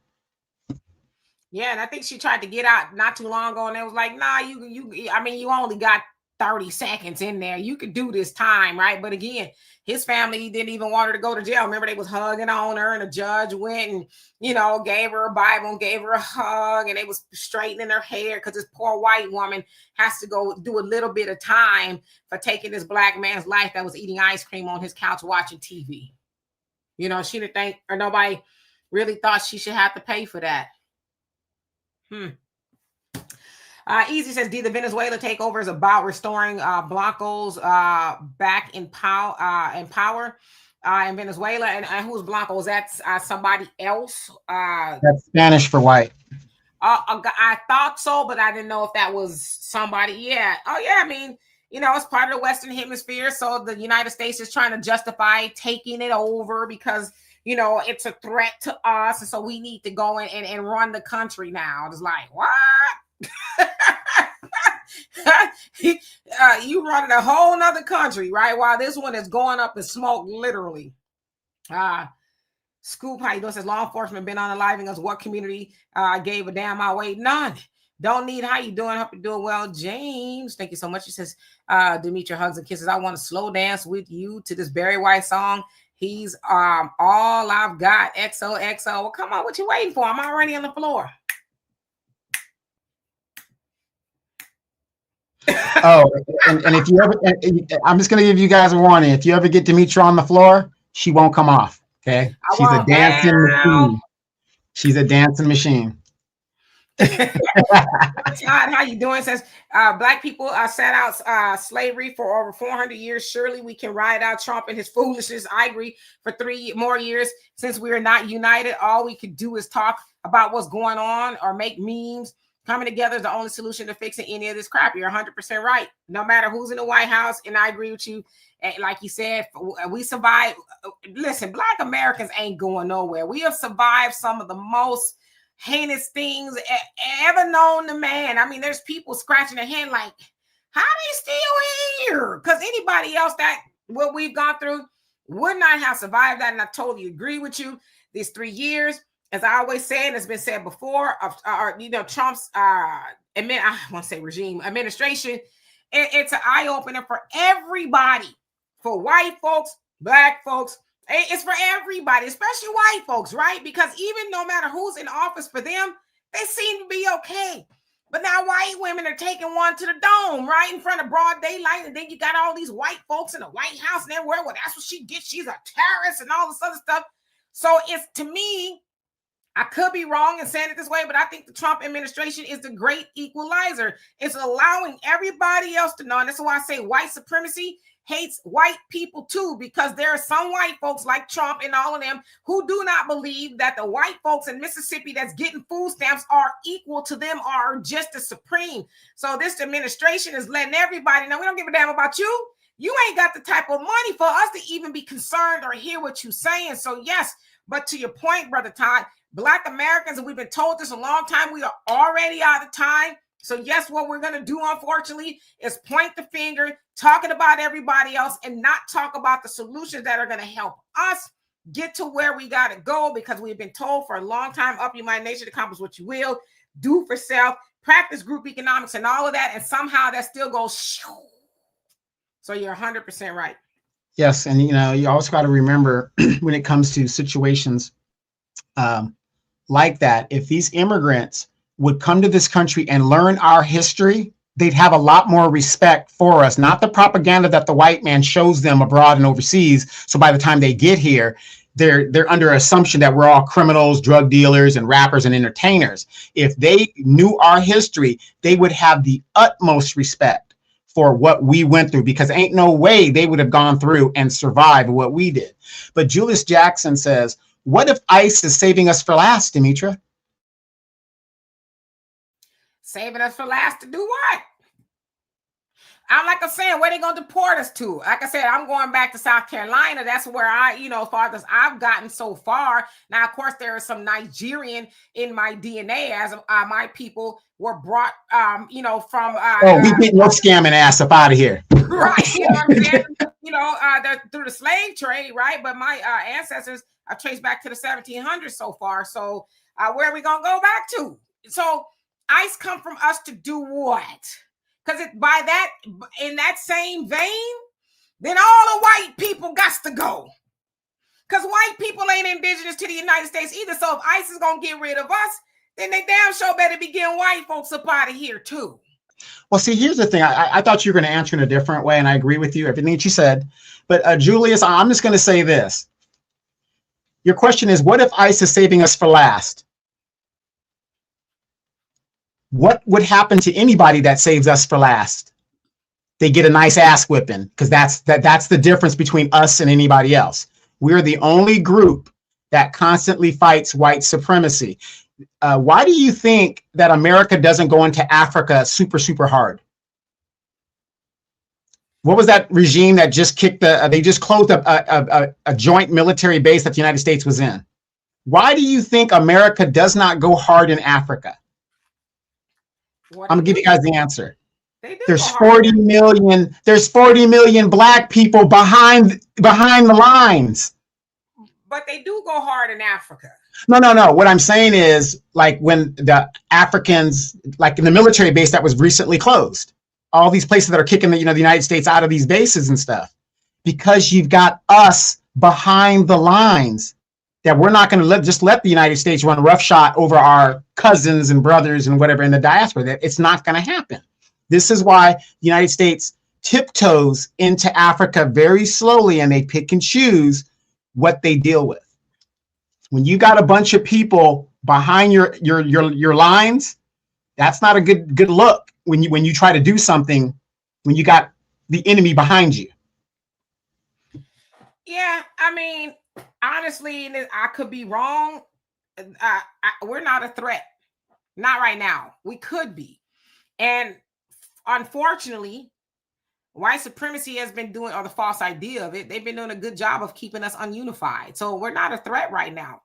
Yeah, and I think she tried to get out not too long ago, and it was like, nah, you only got 30 seconds in there. You could do this time, right? But again, his family didn't even want her to go to jail. Remember, they was hugging on her, and the judge went and, gave her a Bible and gave her a hug, and they was straightening her hair because this poor white woman has to go do a little bit of time for taking this Black man's life that was eating ice cream on his couch watching TV. She didn't think, or nobody really thought she should have to pay for that. Easy says, the Venezuela takeover is about restoring Blancos back in power in Venezuela. And who's Blancos? That's somebody else. That's Spanish for white. I thought so, but I didn't know if that was somebody. Yeah. Oh, yeah. I mean, it's part of the Western Hemisphere. So the United States is trying to justify taking it over because it's a threat to us. And so we need to go in and run the country now. It's like, what? You running a whole nother country, right? While this one is going up in smoke, literally. Scoop, how you doing? Says law enforcement been unaliving us. What community gave a damn our way? None. Don't need. How you doing? Hope you're doing well. James, thank you so much. He says, Demetria, hugs and kisses. I want to slow dance with you to this Barry White song. He's all I've got. XOXO. Well, come on, what you waiting for? I'm already on the floor. Oh, and if you ever, I'm just going to give you guys a warning. If you ever get Demetria on the floor, she won't come off. Okay, she's a dancing machine. She's a dancing machine. Todd, how you doing? Says black people sat out slavery for over 400 years. Surely we can ride out Trump and his foolishness. I agree. For 3 more years, since we are not united, all we could do is talk about what's going on or make memes. Coming together is the only solution to fixing any of this crap. You're 100% right. No matter who's in the White House, and I agree with you. And like you said, we survived. Listen, Black Americans ain't going nowhere. We have survived some of the most heinous things ever known to man. I mean, there's people scratching their head like, how they still here? Because anybody else that what we've gone through would not have survived that. And I totally agree with you. These 3 years, as I always say, and it's been said before, of Trump's I won't say regime, administration, it's an eye opener for everybody, for white folks, Black folks. It's for everybody, especially white folks, right? Because even no matter who's in office for them, they seem to be okay. But now white women are taking one to the dome, right in front of broad daylight. And then you got all these white folks in the White House and everywhere. Well, that's what she gets. She's a terrorist and all this other stuff. So it's, to me, I could be wrong in saying it this way, but I think the Trump administration is the great equalizer. It's allowing everybody else to know. And that's why I say white supremacy hates white people too, because there are some white folks like Trump and all of them who do not believe that the white folks in Mississippi that's getting food stamps are equal to them, are just as supreme. So this administration is letting everybody know we don't give a damn about you. You ain't got the type of money for us to even be concerned or hear what you're saying. So yes, but to your point, Brother Todd, Black Americans, and we've been told this a long time, we are already out of time. So yes, what we're going to do, unfortunately, is point the finger, talking about everybody else and not talk about the solutions that are going to help us get to where we got to go, because we've been told for a long time, up your mind nation, accomplish what you will, do for self, practice group economics and all of that. And somehow that still goes. Shoo. So you're 100% right. Yes. And, you also got to remember when it comes to situations like that, if these immigrants would come to this country and learn our history, they'd have a lot more respect for us, not the propaganda that the white man shows them abroad and overseas. So by the time they get here, they're under assumption that we're all criminals, drug dealers, and rappers and entertainers. If they knew our history, they would have the utmost respect for what we went through, because ain't no way they would have gone through and survived what we did. But Julius Jackson says, what if ICE is saving us for last, Demetra? Saving us for last to do what? I'm saying, where they going to deport us to? Like I said, I'm going back to South Carolina. That's where farthest I've gotten so far. Now, of course, there is some Nigerian in my DNA, as my people were brought, from. We get no scamming ass up out of here. Right. You know what I'm saying? Through the slave trade, right? But my ancestors are traced back to the 1700s so far. So where are we going to go back to? So ICE come from us to do what? Because in that same vein, then all the white people got to go. Because white people ain't indigenous to the United States either. So if ICE is going to get rid of us, then they damn sure better be getting white folks up out of here too. Well, see, here's the thing. I thought you were going to answer in a different way, and I agree with you, everything that you said. But Julius, I'm just going to say this. Your question is, what if ICE is saving us for last? What would happen to anybody that saves us for last? They get a nice ass whipping, because that's the difference between us and anybody else. We're the only group that constantly fights white supremacy. Why do you think that America doesn't go into Africa super, super hard? What was that regime that just kicked they just closed a joint military base that the United States was in? Why do you think America does not go hard in Africa? I'm gonna give you guys the answer. There's 40 million. There's 40 million Black people behind the lines. But they do go hard in Africa. No. What I'm saying is, like, when the Africans, like in the military base that was recently closed, all these places that are kicking the United States out of these bases and stuff, because you've got us behind the lines, that we're not going to just let the United States run roughshod over our cousins and brothers and whatever in the diaspora. That it's not going to happen. This is why the United States tiptoes into Africa very slowly, and they pick and choose what they deal with. When you got a bunch of people behind your lines, That's not a good look when you try to do something when you got the enemy behind you. Yeah, I mean, honestly, I could be wrong. We're not a threat. Not right now. We could be. And unfortunately, white supremacy has been doing, or the false idea of it, they've been doing a good job of keeping us ununified. So we're not a threat right now.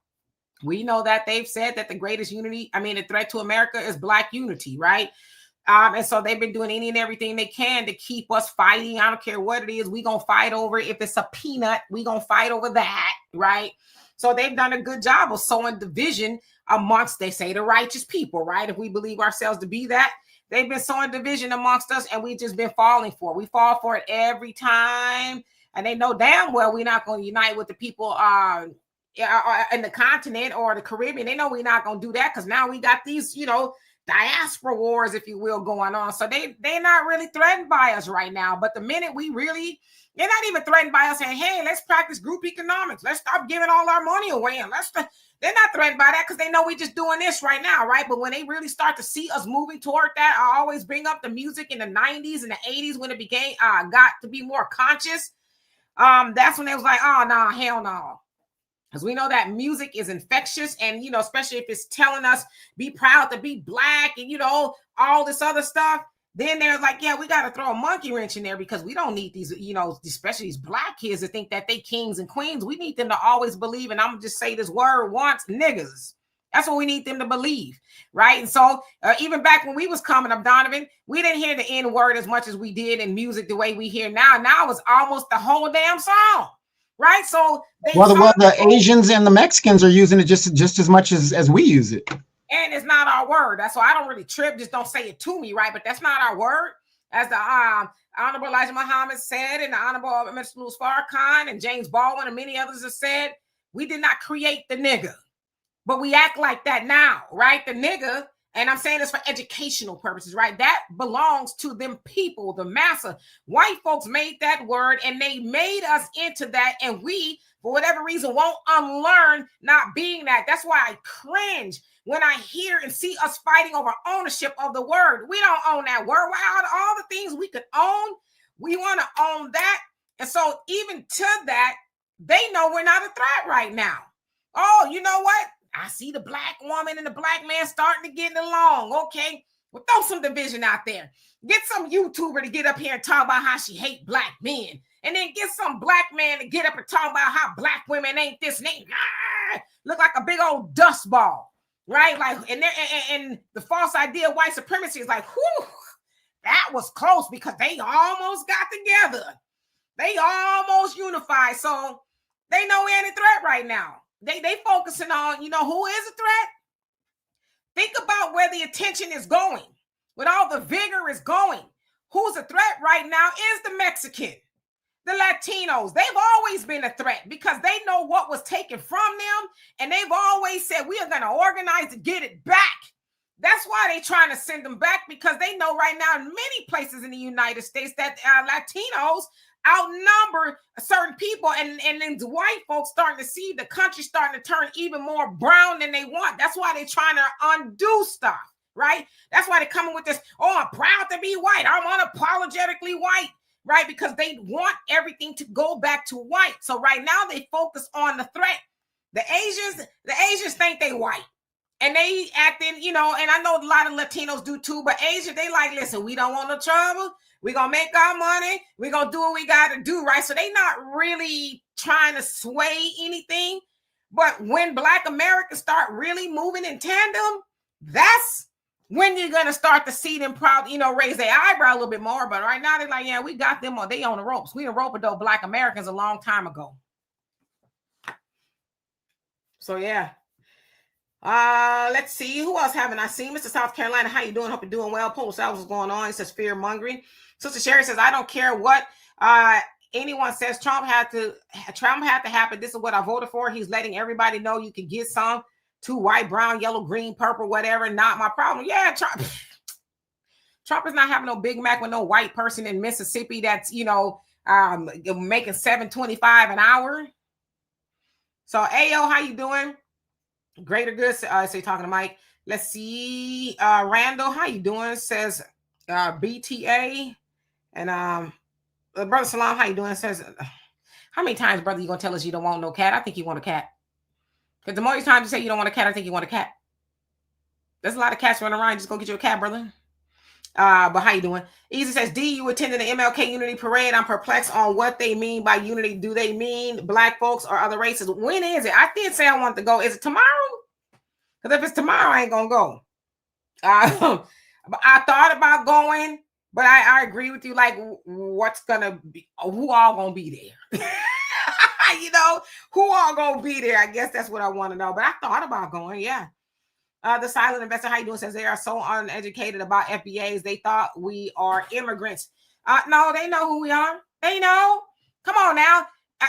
We know that they've said that the greatest unity, the threat to America is Black unity, right? And so they've been doing any and everything they can to keep us fighting. I don't care what it is. We're going to fight over it. If it's a peanut, we're going to fight over that, right? So they've done a good job of sowing division amongst, they say, the righteous people, right? If we believe ourselves to be that, they've been sowing division amongst us, and we've just been falling for it. We fall for it every time. And they know damn well we're not going to unite with the people in the continent or the Caribbean. They know we're not going to do that because now we got these, diaspora wars, if you will, going on. So they're not really threatened by us right now. But the minute they're not even threatened by us saying, hey, let's practice group economics. Let's stop giving all our money away. And they're not threatened by that because they know we're just doing this right now, right? But when they really start to see us moving toward that, I always bring up the music in the 90s and the 80s when it got to be more conscious. That's when they was like, oh, no, hell no. Because we know that music is infectious, and, especially if it's telling us be proud to be Black and, all this other stuff, then they're like, yeah, we got to throw a monkey wrench in there because we don't need these, especially these Black kids to think that they kings and queens. We need them to always believe, and I'm going to just say this word once, niggas. That's what we need them to believe, right? And so even back when we was coming up, Donovan, we didn't hear the N word as much as we did in music the way we hear now. Now it's almost the whole damn song. Right, so the Asians and the Mexicans are using it just as much as we use it, and it's not our word. That's why I don't really trip. Just don't say it to me, right? But that's not our word, as the Honorable Elijah Muhammad said, and the Honorable Mr. Louis Farrakhan and James Baldwin and many others have said. We did not create the nigga, but we act like that now, right? The nigga. And I'm saying this for educational purposes, right? That belongs to them people, the massa. White folks made that word and they made us into that. And we, for whatever reason, won't unlearn not being that. That's why I cringe when I hear and see us fighting over ownership of the word. We don't own that word. Wow, all the things we could own, we want to own that. And so even to that, they know we're not a threat right now. Oh, you know what? I see the Black woman and the Black man starting to get along. Okay, well, throw some division out there. Get some YouTuber to get up here and talk about how she hate Black men. And then get some Black man to get up and talk about how Black women ain't this and ain't. Look like a big old dust ball, right? Like, and the false idea of white supremacy is like, whew, that was close because they almost got together. They almost unified. So they know we ain't a threat right now. They focusing on, who is a threat? Think about where the attention is going, with all the vigor is going. Who's a threat right now is the Mexican, the Latinos. They've always been a threat because they know what was taken from them, and they've always said, we are going to organize to get it back. That's why they're trying to send them back, because they know right now in many places in the United States that Latinos outnumber certain people, and then the white folks starting to see the country starting to turn even more brown than they want. That's why they're trying to undo stuff, right? That's why they're coming with this, oh, I'm proud to be white. I'm unapologetically white, right? Because they want everything to go back to white. So right now they focus on the threat. The Asians think they white. And they acting, and I know a lot of Latinos do too, but Asian, they like, listen, we don't want no trouble. We're going to make our money. We're going to do what we got to do, right? So they not really trying to sway anything. But when Black Americans start really moving in tandem, that's when you're going to start to see them probably, raise their eyebrow a little bit more. But right now, they're like, yeah, we got them, or they on the ropes. We rope-a-dope Black Americans a long time ago. So, yeah. Let's see. Who else haven't I seen? Mr. South Carolina, how you doing? Hope you're doing well. Post out what's going on. He says fear mongering. Sister Sherry says, I don't care what anyone says. Trump had to happen. This is what I voted for. He's letting everybody know you can get some. 2 white, brown, yellow, green, purple, whatever. Not my problem. Yeah, Trump is not having no Big Mac with no white person in Mississippi that's, making $7.25 an hour. So, Ayo, how you doing? Greater good. So you're talking to Mike. Let's see. Randall, how you doing? Says BTA. And Brother Salam, how you doing? Says, how many times, brother, you gonna tell us you don't want no cat? I think you want a cat. Because the more times you say you don't want a cat, I think you want a cat. There's a lot of cats running around. Just go get you a cat, brother. But how you doing? Easy says, D, you attended the MLK Unity Parade. I'm perplexed on what they mean by unity. Do they mean black folks or other races? When is it? I did say I want to go. Is it tomorrow? Because if it's tomorrow, I ain't going to go. But I thought about going, but I agree with you. Like, what's going to be, who all going to be there? You know, who all going to be there? I guess that's what I want to know. But I thought about going, yeah. The silent investor, how you doing? Says they are so uneducated about FBAs. They thought we are immigrants. No, they know who we are. They know. Come on now.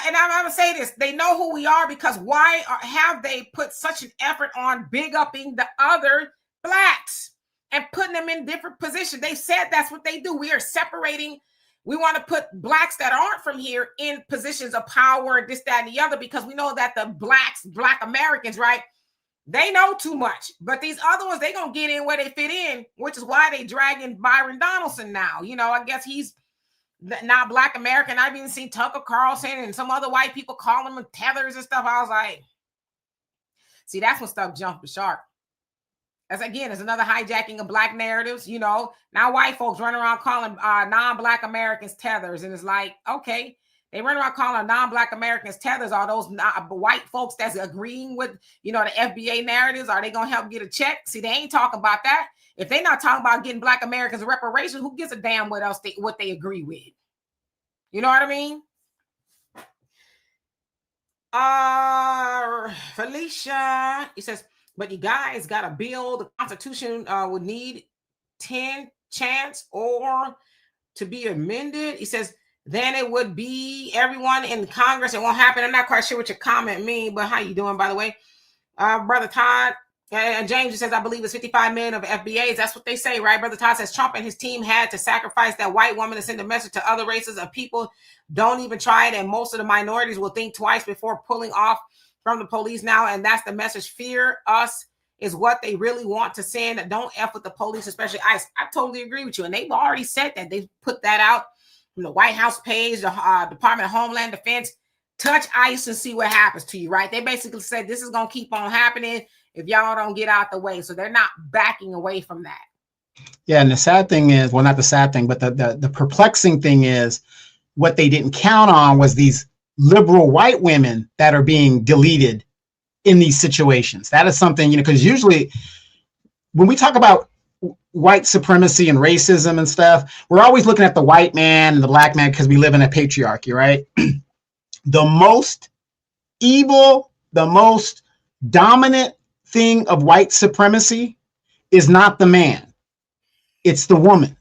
And I'm going to say this. They know who we are because why have they put such an effort on big upping the other blacks and putting them in different positions? They said that's what they do. We are separating. We want to put blacks that aren't from here in positions of power and this, that, and the other because we know that the black Americans, right? They know too much, but these other ones, they going to get in where they fit in, which is why they dragging Byron Donaldson now. You know, I guess he's not black American. I've even seen Tucker Carlson and some other white people calling him tethers and stuff. I was like, see, that's when stuff jumped the shark. As again, it's another hijacking of black narratives. You know, now white folks running around calling non-black Americans tethers. And it's like, okay. They run around calling non-black Americans tethers. Are those white folks that's agreeing with, you know, the FBA narratives? Are they going to help get a check? See, they ain't talking about that. If they're not talking about getting black Americans reparations, who gives a damn what else what they agree with? You know what I mean? Felicia, he says, but you guys got a bill. The Constitution would need 10 chance or to be amended. He says, then it would be everyone in Congress. It won't happen. I'm not quite sure what your comment means, but how you doing, by the way? Brother Todd, and James says, I believe it's 55 million of FBAs. That's what they say, right? Brother Todd says Trump and his team had to sacrifice that white woman to send a message to other races of people. Don't even try it. And most of the minorities will think twice before pulling off from the police now. And that's the message. Fear us is what they really want to send. Don't F with the police, especially ICE. I totally agree with you. And they've already said that. They've put that out from the White House page, the Department of Homeland Defense. Touch ICE and see what happens to you, right? They basically said this is going to keep on happening if y'all don't get out the way. So they're not backing away from that. Yeah, and the sad thing is, well, not the sad thing, but the perplexing thing is what they didn't count on was these liberal white women that are being deleted in these situations. That is something, you know, because usually when we talk about white supremacy and racism and stuff, we're always looking at the white man and the black man because we live in a patriarchy, right? The most evil, the most dominant thing of white supremacy is not the man. It's the woman.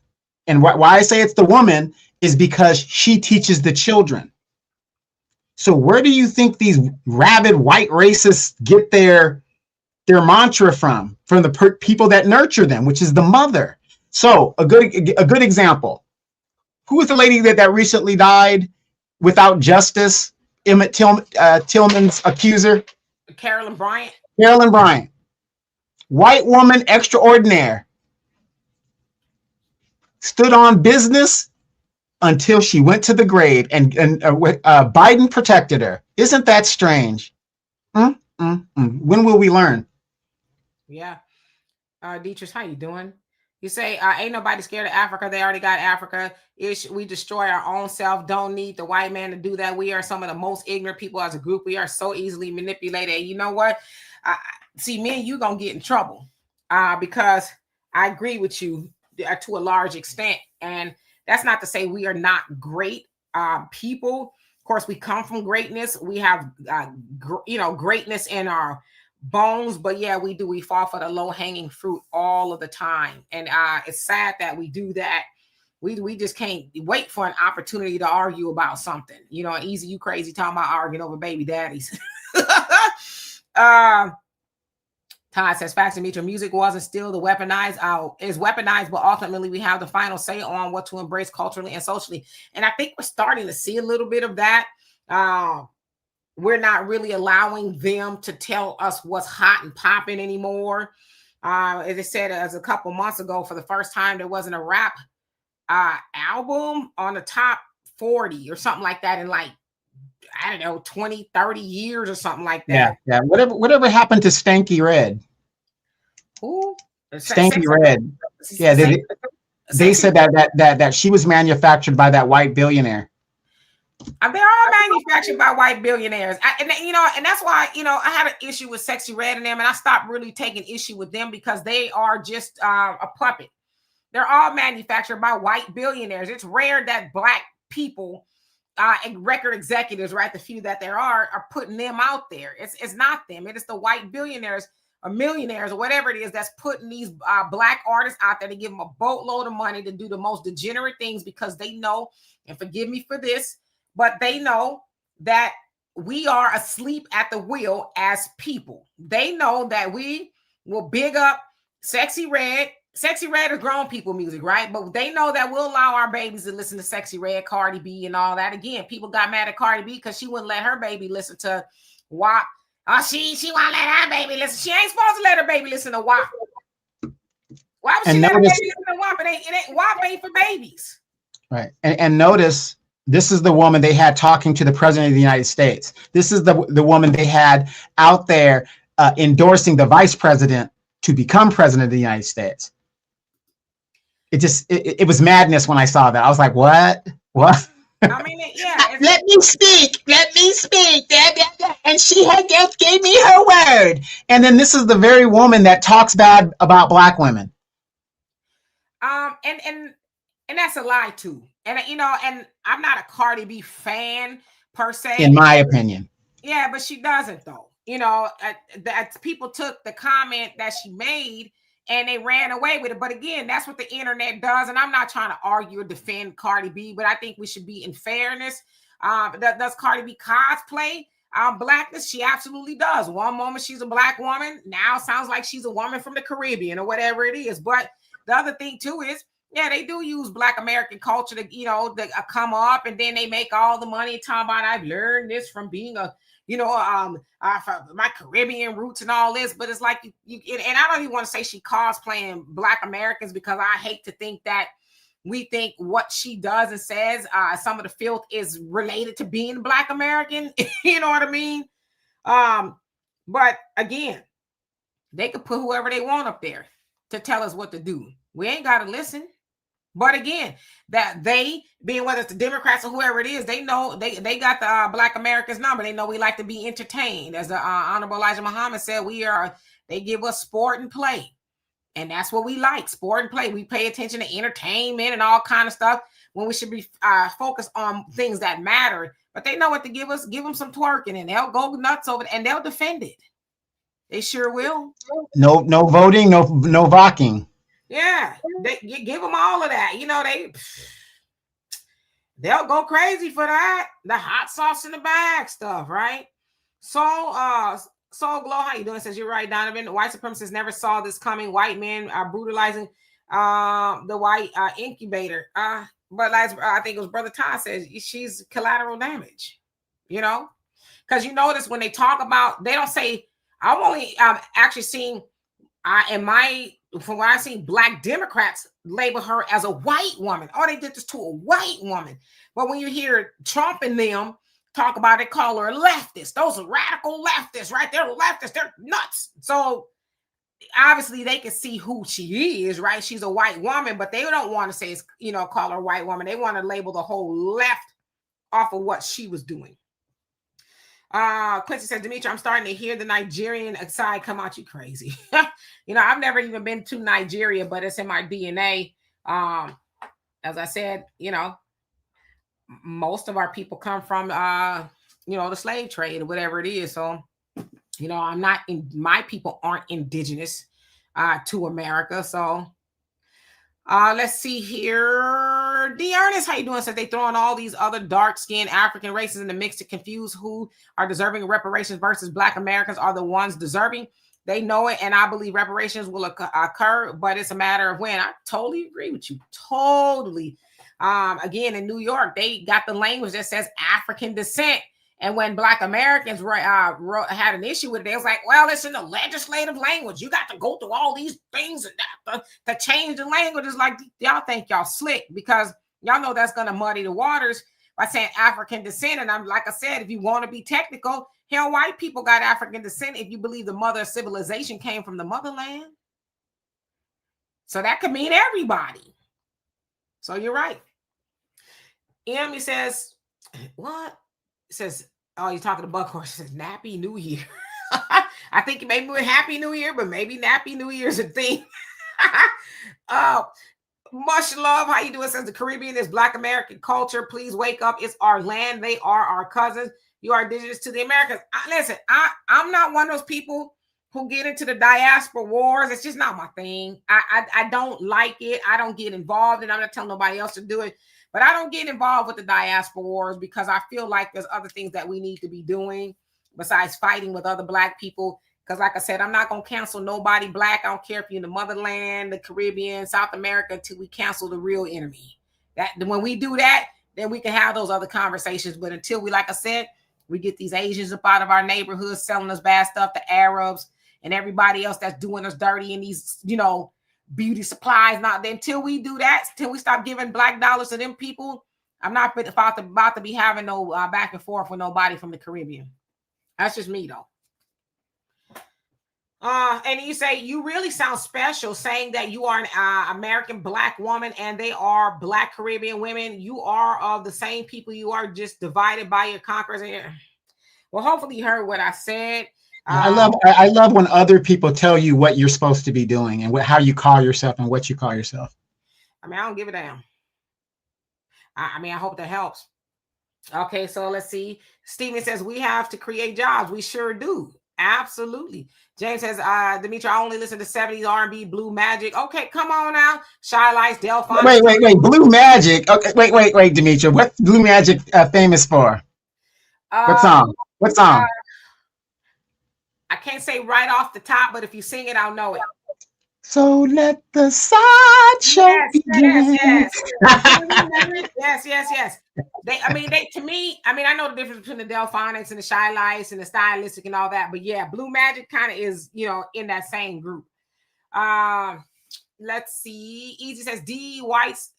And why I say it's the woman is because she teaches the children. So where do you think these rabid white racists get their mantra from? From the people that nurture them, which is the mother. So a good example. Who was the lady that recently died without justice? Emmett Tillman's accuser? Carolyn Bryant. Carolyn Bryant. White woman extraordinaire. Stood on business until she went to the grave, and Biden protected her. Isn't that strange? When will we learn? Yeah. Dietrich, how you doing? You say, ain't nobody scared of Africa. They already got Africa. We destroy our own self. Don't need the white man to do that. We are some of the most ignorant people as a group. We are so easily manipulated. And you know what? See, me and you going to get in trouble because I agree with you to a large extent. And that's not to say we are not great people. Of course, we come from greatness. We have, greatness in our bones, but yeah, we fall for the low-hanging fruit all of the time. And it's sad that we do that. We just can't wait for an opportunity to argue about something. You know, easy, you crazy talking about arguing over baby daddies. Todd says, facts, Demetra, music wasn't still the weaponized, is weaponized, but ultimately we have the final say on what to embrace culturally and socially. And I think we're starting to see a little bit of that. We're not really allowing them to tell us what's hot and popping anymore. As it said as a couple months ago, for the first time, there wasn't a rap album on the top 40 or something like that in like, I don't know, 20, 30 years or something like that. Yeah. Whatever happened to Stanky Red? Who? Stanky Red. Yeah, they said that she was manufactured by that white billionaire. They're all manufactured by white billionaires. And that's why, I had an issue with Sexy Red and them, and I stopped really taking issue with them because they are just a puppet. They're all manufactured by white billionaires. It's rare that black people and record executives, right, the few that there are putting them out there. It's not them. It is the white billionaires or millionaires or whatever it is that's putting these black artists out there to give them a boatload of money to do the most degenerate things because they know, and forgive me for this, but they know that we are asleep at the wheel as people. They know that we will big up Sexy Red. Sexy Red is grown people music, right? But they know that we'll allow our babies to listen to Sexy Red, Cardi B, and all that. Again, people got mad at Cardi B because she wouldn't let her baby listen to WAP. Oh, she won't let her baby listen. She ain't supposed to let her baby listen to WAP. Why would she let her baby listen to WAP? It ain't WAP ain't for babies. Right. And notice, this is the woman they had talking to the president of the United States. This is the woman they had out there endorsing the vice president to become president of the United States. It was madness when I saw that. I was like, what? I mean, yeah. Let me speak. And she had just gave me her word. And then this is the very woman that talks bad about black women. And that's a lie too. And and I'm not a Cardi B fan per se, in my opinion. Yeah, but she doesn't though. That people took the comment that she made and they ran away with it. But again, that's what the internet does. And I'm not trying to argue or defend Cardi B, but I think we should be in fairness. Does Cardi B cosplay blackness? She absolutely does. One moment she's a black woman. Now sounds like she's a woman from the Caribbean or whatever it is. But the other thing too is, yeah, they do use Black American culture to, to come up, and then they make all the money talking about I've learned this from being from my Caribbean roots and all this. But it's like and I don't even want to say she cosplaying Black Americans because I hate to think that we think what she does and says, some of the filth is related to being Black American. You know what I mean? But again, they could put whoever they want up there to tell us what to do. We ain't got to listen. But again, that they, being whether it's the Democrats or whoever it is, they know they got the Black Americans number. They know we like to be entertained. As the Honorable Elijah Muhammad said, they give us sport and play. And that's what we like, sport and play. We pay attention to entertainment and all kind of stuff when we should be focused on things that matter. But they know what to give us. Give them some twerking and they'll go nuts over it and they'll defend it. They sure will. No voting, no vocking. Yeah, they give them all of that. They'll go crazy for that. The hot sauce in the bag stuff, right? Soul Glow, how you doing? Says you're right, Donovan. The white supremacists never saw this coming. White men are brutalizing the white incubator. But I think it was Brother Todd says she's collateral damage. Because you notice when they talk about, they don't say. I've only actually seen from what I've seen, Black Democrats label her as a white woman. Oh, they did this to a white woman. But when you hear Trump and them talk about it, call her a leftist. Those are radical leftists, right? They're leftists. They're nuts. So obviously they can see who she is, right? She's a white woman, but they don't want to say, call her a white woman. They want to label the whole left off of what she was doing. Quincy says, Demetri, I'm starting to hear the Nigerian side come out. You crazy. I've never even been to Nigeria, but it's in my DNA. As I said, most of our people come from, the slave trade or whatever it is. So, my people aren't indigenous to America. So, let's see here. D. Ernest, how you doing? Said they throwing all these other dark-skinned African races in the mix to confuse who are deserving of reparations versus Black Americans are the ones deserving. They know it, and I believe reparations will occur, but it's a matter of when. I totally agree with you. Totally. Again, in New York, they got the language that says African descent, And when Black Americans had an issue with it, they was like, well, it's in the legislative language. You got to go through all these things to change the language. It's like, y'all think y'all slick because y'all know that's going to muddy the waters by saying African descent. And I'm like I said, if you want to be technical, hell, white people got African descent if you believe the mother of civilization came from the motherland. So that could mean everybody. So you're right. Emmy says, what? It says, oh, you're talking to Buckhorse. It says, Nappy New Year. I think maybe we're Happy New Year, but maybe Nappy New Year's a thing. Much love. How you doing? It says the Caribbean is Black American culture. Please wake up. It's our land. They are our cousins. You are indigenous to the Americans. Listen, I'm not one of those people who get into the diaspora wars. It's just not my thing. I don't like it. I don't get involved, and I'm not telling nobody else to do it. But I don't get involved with the diaspora wars because I feel like there's other things that we need to be doing besides fighting with other Black people. Because like I said, I'm not going to cancel nobody Black. I don't care if you're in the motherland, the Caribbean, South America, until we cancel the real enemy. That when we do that, then we can have those other conversations. But until we, like I said, we get these Asians up out of our neighborhoods selling us bad stuff, the Arabs and everybody else that's doing us dirty in these, beauty supplies. Not until we do that, till we stop giving Black dollars to them people, I'm not about to be having no back and forth with nobody from the Caribbean. That's just me though. And you say you really sound special saying that you are an American Black woman and they are Black Caribbean women. You are of the same people. You are just divided by your conquerors. Well, hopefully you heard what I said. I love when other people tell you what you're supposed to be doing and how you call yourself and what you call yourself. I mean, I don't give a damn. I hope that helps. Okay, so let's see. Steven says we have to create jobs. We sure do. Absolutely. James says, Demetri, I only listen to 70s R&B, Blue Magic. Okay, come on now. Shy Lights, Delphonics. Wait. Blue Magic. Okay, wait, Demetri. What's Blue Magic famous for? What song? I can't say right off the top, but if you sing it, I'll know it. So let the sideshow begin. Yes. They to me, I know the difference between the Delphonics and the Shy Lights and the Stylistic and all that, but yeah, Blue Magic kind of is, in that same group. Let's see. Easy says D White's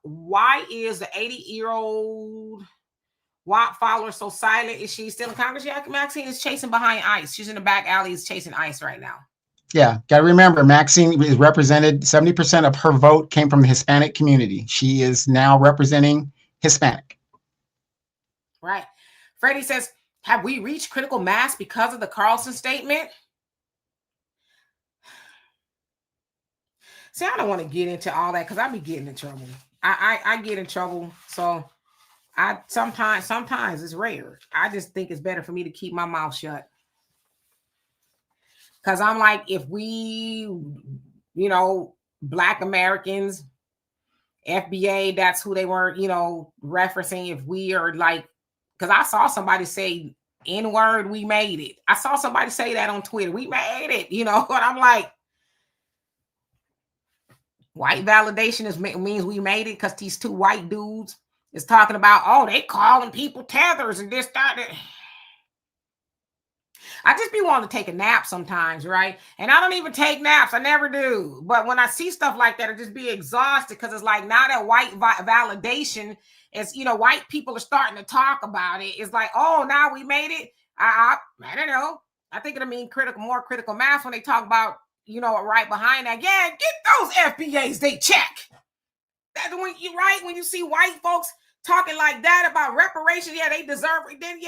why is the 80-year-old Watt follower so silent? Is she still in Congress? Yeah, Maxine is chasing behind ICE. She's in the back alleys chasing ICE right now. Yeah, got to remember, Maxine is represented, 70% of her vote came from the Hispanic community. She is now representing Hispanic. Right. Freddie says, have we reached critical mass because of the Carlson statement? See, I don't want to get into all that because I be getting in trouble. I get in trouble. So sometimes it's rare. I just think it's better for me to keep my mouth shut. Because I'm like, if we, Black Americans, FBA, that's who they were, referencing. If we are like, because I saw somebody say N-word, we made it. I saw somebody say that on Twitter. We made it, and I'm like, white validation means we made it because these two white dudes is talking about, they calling people tethers and this, that. I just be wanting to take a nap sometimes, right? And I don't even take naps. I never do. But when I see stuff like that, I just be exhausted because it's like now that white validation is, white people are starting to talk about it. It's like, now we made it. I don't know. I think it'll mean more critical mass when they talk about, right behind that. Yeah, get those FBAs, they check. That's when when you see white folks talking like that about reparations, they deserve it. Then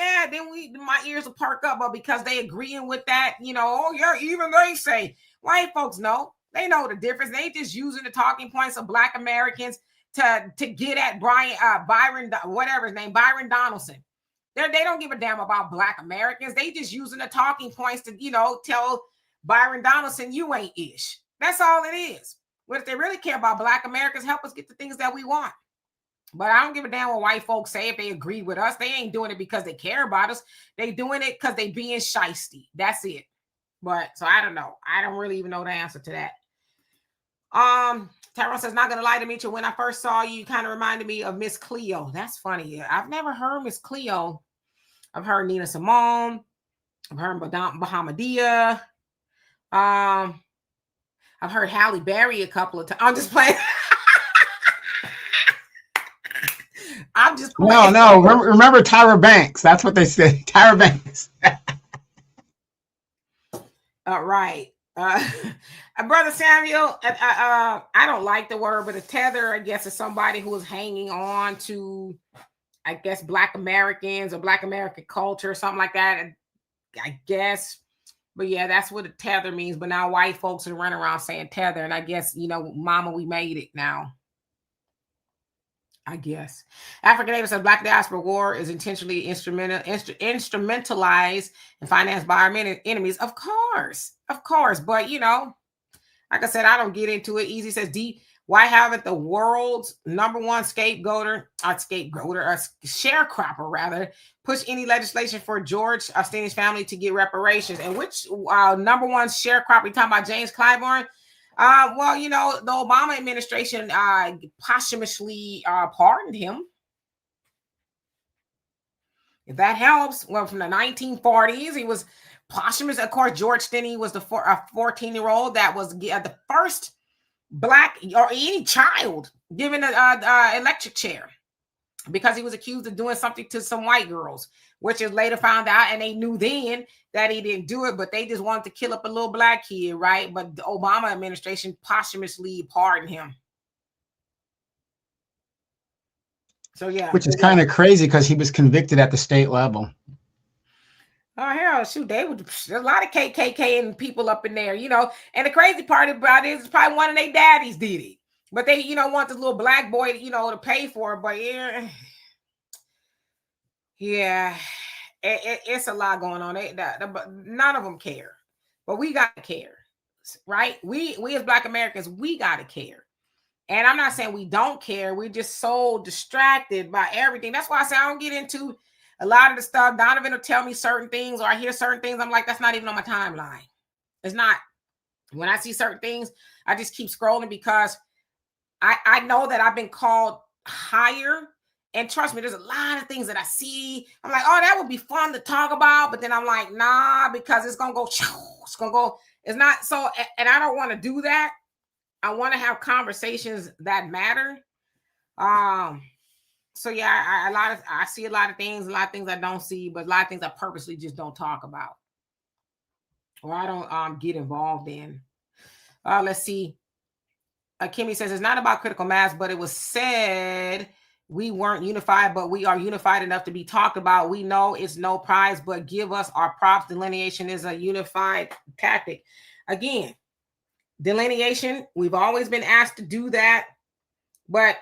my ears will perk up, but because they agreeing with that, even they say white folks know. They know the difference. They just using the talking points of Black Americans to get at Byron, whatever his name, Byron Donaldson. They don't give a damn about Black Americans. They just using the talking points to, tell Byron Donaldson you ain't ish. That's all it is. But if they really care about Black Americans, help us get the things that we want. But I don't give a damn what white folks say. If they agree with us, they ain't doing it because they care about us. They doing it because they being shisty. That's it. But so I don't know. I don't really even know the answer to that. Tyrone says, not gonna lie to Demetri, when I first saw you, kind of reminded me of Miss Cleo. That's funny. I've never heard Miss Cleo. I've heard Nina Simone. I've heard Bahamadia. I've heard Halle Berry a couple of times. I'm just playing. I'm just playing. No. Remember Tyra Banks. That's what they said. Tyra Banks. Right. Brother Samuel, I don't like the word, but a tether, I guess, is somebody who is hanging on to, I guess, Black Americans or Black American culture or something like that. I guess. But yeah, that's what a tether means. But now white folks are running around saying tether. And I guess, mama, we made it now. I guess. African Davis says Black diaspora war is intentionally instrumentalized and financed by our enemies. Of course. But, like I said, I don't get into it. Easy says, why haven't the world's number one sharecropper rather, push any legislation for George Steeny's family to get reparations? And which number one sharecropper? You talking about James Clyburn? Well, the Obama administration posthumously pardoned him. If that helps. Well, from the 1940s, he was posthumous. Of course, George Steeny was the 14-year-old that was the first Black or any child given an electric chair because he was accused of doing something to some white girls, which is later found out, and they knew then that he didn't do it, but they just wanted to kill up a little Black kid, right? But the Obama administration posthumously pardoned him. So yeah, which is kind of crazy because he was convicted at the state level. Oh hell, shoot! There's a lot of KKK and people up in there, And the crazy part about it is probably one of their daddies did it, but they, want this little Black boy, to pay for it. But yeah, it's a lot going on. None of them care, but we gotta care, right? We as Black Americans, we gotta care. And I'm not saying we don't care. We're just so distracted by everything. That's why I say I don't get into a lot of the stuff. Donovan will tell me certain things, or I hear certain things. I'm like, that's not even on my timeline. It's not. When I see certain things, I just keep scrolling because I know that I've been called higher. And trust me, there's a lot of things that I see. I'm like, oh, that would be fun to talk about. But then I'm like, nah, because it's going to go. It's going to go. It's not so. And I don't want to do that. I want to have conversations that matter. So yeah, I see a lot of things I don't see, but a lot of things I purposely just don't talk about, or I don't get involved in. Let's see. Kimmy says it's not about critical mass, but it was said we weren't unified, but we are unified enough to be talked about. We know it's no prize, but give us our props. Delineation is a unified tactic. Again, delineation, we've always been asked to do that, but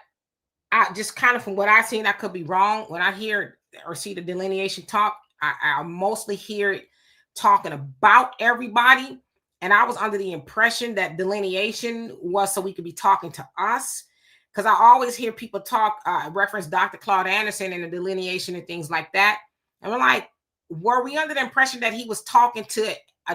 I just kind of, from what I've seen, I could be wrong. When I hear or see the delineation talk, I mostly hear it talking about everybody. And I was under the impression that delineation was so we could be talking to us. Because I always hear people talk, reference Dr. Claude Anderson and the delineation and things like that. And we're like, were we under the impression that he was talking to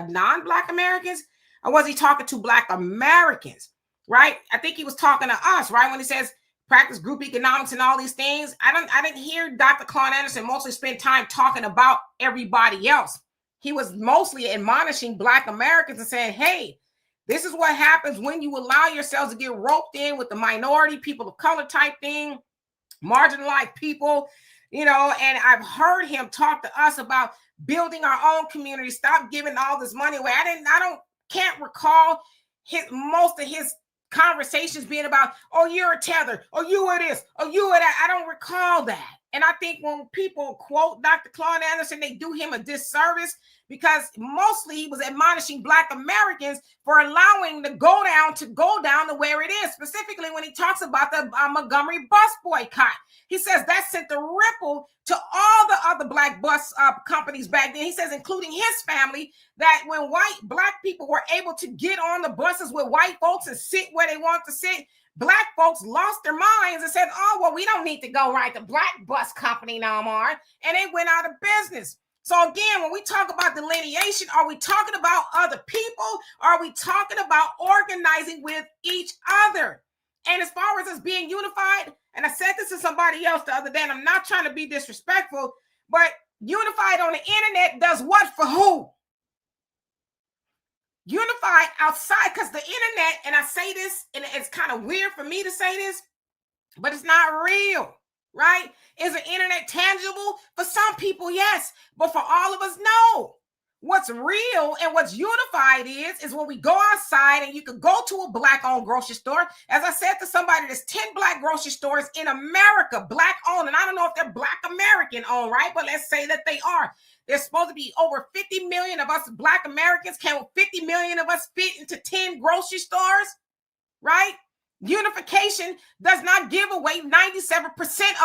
non-Black Americans? Or was he talking to Black Americans, right? I think he was talking to us, right? When he says practice group economics and all these things. I didn't hear Dr. Claude Anderson mostly spend time talking about everybody else. He was mostly admonishing Black Americans and saying, hey, this is what happens when you allow yourselves to get roped in with the minority, people of color type thing, marginalized people, and I've heard him talk to us about building our own community, stop giving all this money away. Can't recall most of his conversations being about, oh, you're a tether, or you are this, or you are that. I don't recall that. And I think when people quote Dr. Claude Anderson, they do him a disservice because mostly he was admonishing Black Americans for allowing the go down to where it is. Specifically when he talks about the Montgomery bus boycott. He says that sent the ripple to all the other Black bus companies back then. He says, including his family, that when Black people were able to get on the buses with white folks and sit where they want to sit, Black folks lost their minds and said, oh, well, we don't need to go ride the Black bus company no more. And they went out of business. So again, when we talk about delineation, are we talking about other people? Or are we talking about organizing with each other? And as far as us being unified, and I said this to somebody else the other day, and I'm not trying to be disrespectful, but Unified on the internet does what for who? Unified outside, because the internet, and I say this, and it's kind of weird for me to say this, but it's not real, right? Is the internet tangible? For some people, yes, but for all of us, no. What's real and what's unified is when we go outside and you can go to a Black-owned grocery store. As I said to somebody, there's 10 Black grocery stores in America, Black-owned, and I don't know if they're Black American-owned, right? But let's say that they are. There's supposed to be over 50 million of us Black Americans. Can 50 million of us fit into 10 grocery stores, right? Unification does not give away 97%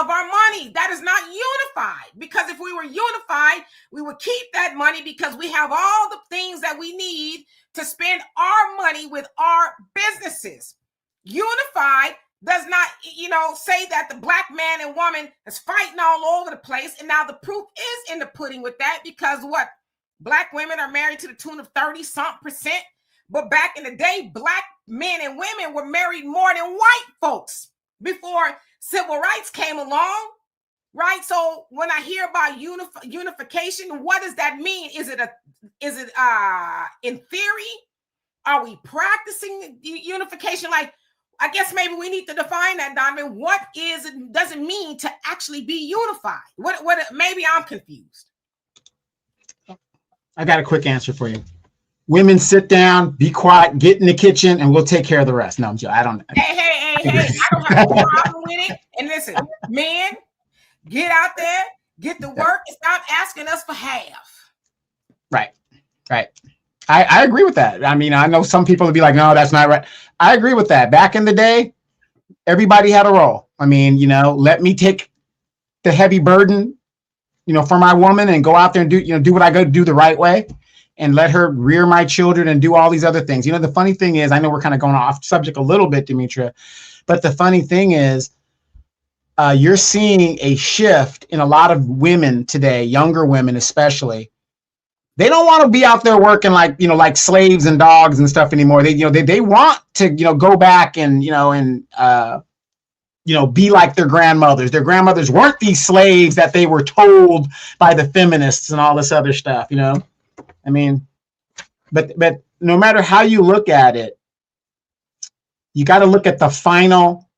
of our money. That is not unified, because if we were unified, we would keep that money because we have all the things that we need to spend our money with our businesses. Unified does not, say that the Black man and woman is fighting all over the place. And now the proof is in the pudding with that, because what? Black women are married to the tune of 30-something%. But back in the day, Black men and women were married more than white folks before civil rights came along, right? So when I hear about unification, what does that mean? Is it in theory? Are we practicing unification? Like, I guess maybe we need to define that, Donovan. What does it mean to actually be unified? Maybe I'm confused. I got a quick answer for you. Women, sit down, be quiet, get in the kitchen, and we'll take care of the rest. No, I'm joking. I don't. Hey! I don't have a problem with it. And listen, men, get out there, get to work, and stop asking us for half. Right. I agree with that. I mean, I know some people would be like, no, that's not right. I agree with that. Back in the day, everybody had a role. I mean, let me take the heavy burden, for my woman and go out there and do what I go do the right way. And let her rear my children and do all these other things. The funny thing is, I know we're kind of going off subject a little bit, Demetra, but the funny thing is, you're seeing a shift in a lot of women today, younger women especially. They don't want to be out there working like slaves and dogs and stuff anymore. They want to go back and be like their grandmothers. Their grandmothers weren't these slaves that they were told by the feminists and all this other stuff. I mean, but no matter how you look at it, you got to look at the final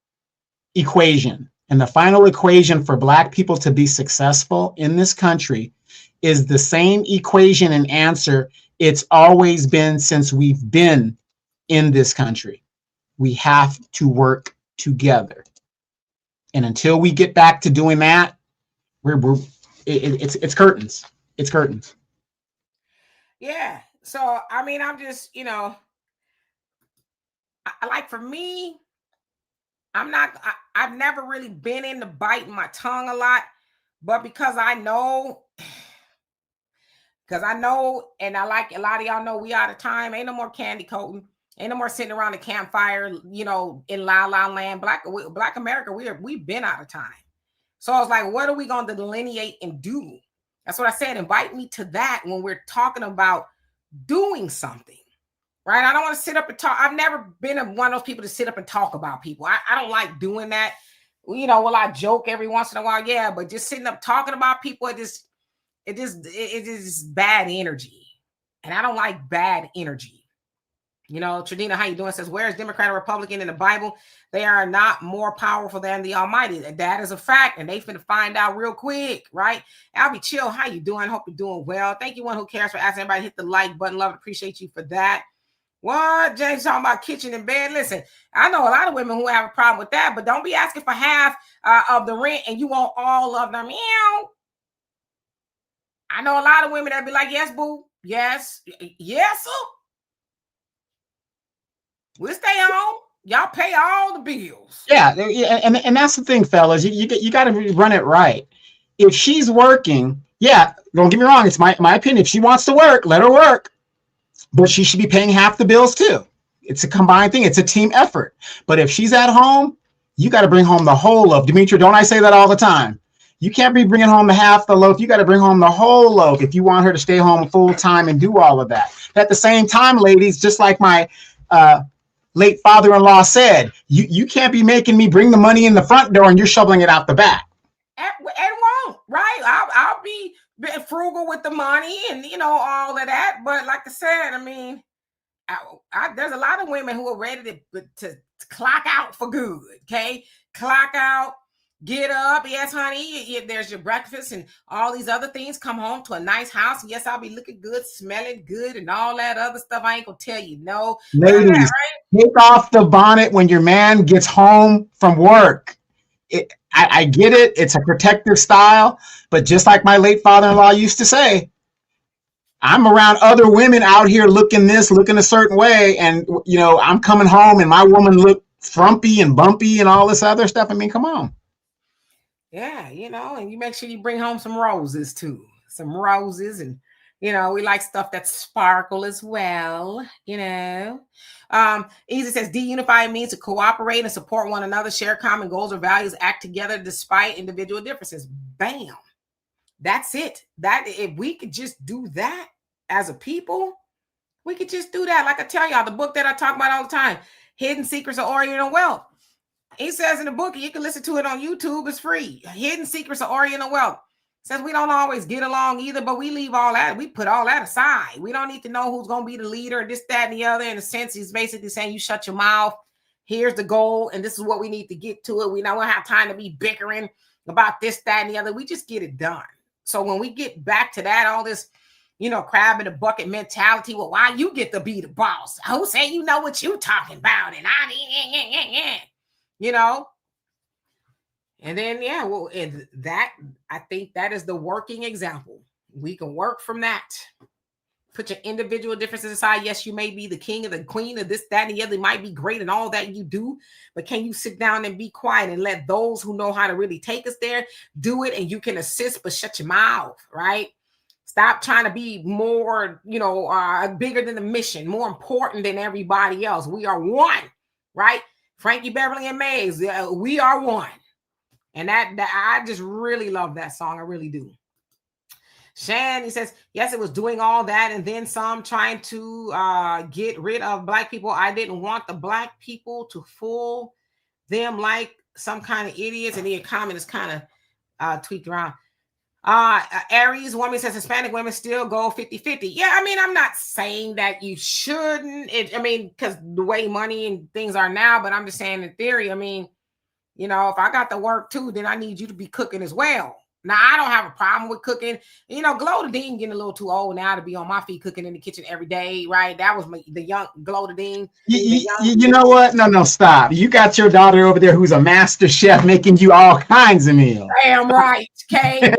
equation. And the final equation for Black people to be successful in this country is the same equation and answer it's always been since we've been in this country. We have to work together. And until we get back to doing that, it's curtains. It's curtains. Yeah. So, I mean, I'm just, for me, I've never really been into biting my tongue a lot, but because I know, and I like a lot of y'all know we out of time. Ain't no more candy coating. Ain't no more sitting around the campfire, in La La Land. Black America, we've been out of time. So I was like, what are we going to delineate and do? That's what I said. Invite me to that when we're talking about doing something, right? I don't want to sit up and talk. I've never been one of those people to sit up and talk about people. I don't like doing that. Will I joke every once in a while? Yeah, but just sitting up talking about people, it is bad energy. And I don't like bad energy. Tradina, how you doing? Says, where is Democrat and Republican in the Bible? They are not more powerful than the Almighty. That is a fact, and they finna find out real quick, right? Albie Chill, how you doing? Hope you're doing well. Thank you, one who cares, for asking everybody to hit the like button. Love and appreciate you for that. What? James talking about kitchen and bed. Listen, I know a lot of women who have a problem with that, but don't be asking for half of the rent and you want all of them. I know a lot of women that be like, yes, boo. Yes, sir. We'll stay home. Y'all pay all the bills. Yeah, and that's the thing, fellas. You got to run it right. If she's working, don't get me wrong. It's my opinion. If she wants to work, let her work. But she should be paying half the bills too. It's a combined thing. It's a team effort. But if she's at home, you got to bring home the whole loaf. Demetra, don't I say that all the time? You can't be bringing home the half the loaf. You got to bring home the whole loaf if you want her to stay home full time and do all of that. At the same time, ladies, just like my late father-in-law said, you can't be making me bring the money in the front door and you're shoveling it out the back. And won't, right? I'll be frugal with the money and all of that. But like I said, I mean, there's a lot of women who are ready to clock out for good. Okay, clock out, get up. Yes, honey. There's your breakfast and all these other things. Come home to a nice house. Yes, I'll be looking good, smelling good, and all that other stuff. I ain't gonna tell you no. Ladies, right? Take off the bonnet when your man gets home from work. I get it. It's a protective style, but just like my late father-in-law used to say, I'm around other women out here looking a certain way, and I'm coming home and my woman look frumpy and bumpy and all this other stuff. I mean, come on. Yeah, and you make sure you bring home some roses too. Some roses, and we like stuff that sparkle as well. Easy says deunify means to cooperate and support one another, share common goals or values, act together despite individual differences. Bam. That's it. That if we could just do that as a people, we could just do that. Like I tell y'all, the book that I talk about all the time, Hidden Secrets of Oriental Wealth. He says in the book, you can listen to it on YouTube, it's free. Hidden Secrets of Oriental Wealth. Says we don't always get along either, but we leave all that. We put all that aside. We don't need to know who's going to be the leader, this, that, and the other. In a sense, he's basically saying you shut your mouth. Here's the goal, and this is what we need to get to it. We don't have time to be bickering about this, that, and the other. We just get it done. So when we get back to that, all this, crab in the bucket mentality, well, why you get to be the boss? Who say you know what you talking about? And and then, and that, I think that is the working example. We can work from that. Put your individual differences aside. Yes, you may be the king or the queen of this, that, and the other. It might be great and all that you do, but can you sit down and be quiet and let those who know how to really take us there do it? And you can assist, but shut your mouth, right? Stop trying to be more, bigger than the mission, more important than everybody else. We are one, right? Frankie Beverly and Mays, we are one. And that I just really love that song. I really do. Shan, he says, yes, it was doing all that and then some, trying to get rid of Black people. I didn't want the Black people to fool them like some kind of idiots. And the comment is kind of tweaked around. Aries woman says Hispanic women still go 50-50. Yeah, I mean, I'm not saying that you shouldn't. Because the way money and things are now, but I'm just saying in theory, I mean, if I got to work too, then I need you to be cooking as well. Now, I don't have a problem with cooking. Glow the Dean getting a little too old now to be on my feet cooking in the kitchen every day, right? That was the young Glow the Dean. You know what? No, stop. You got your daughter over there who's a master chef making you all kinds of meals. Damn right, okay?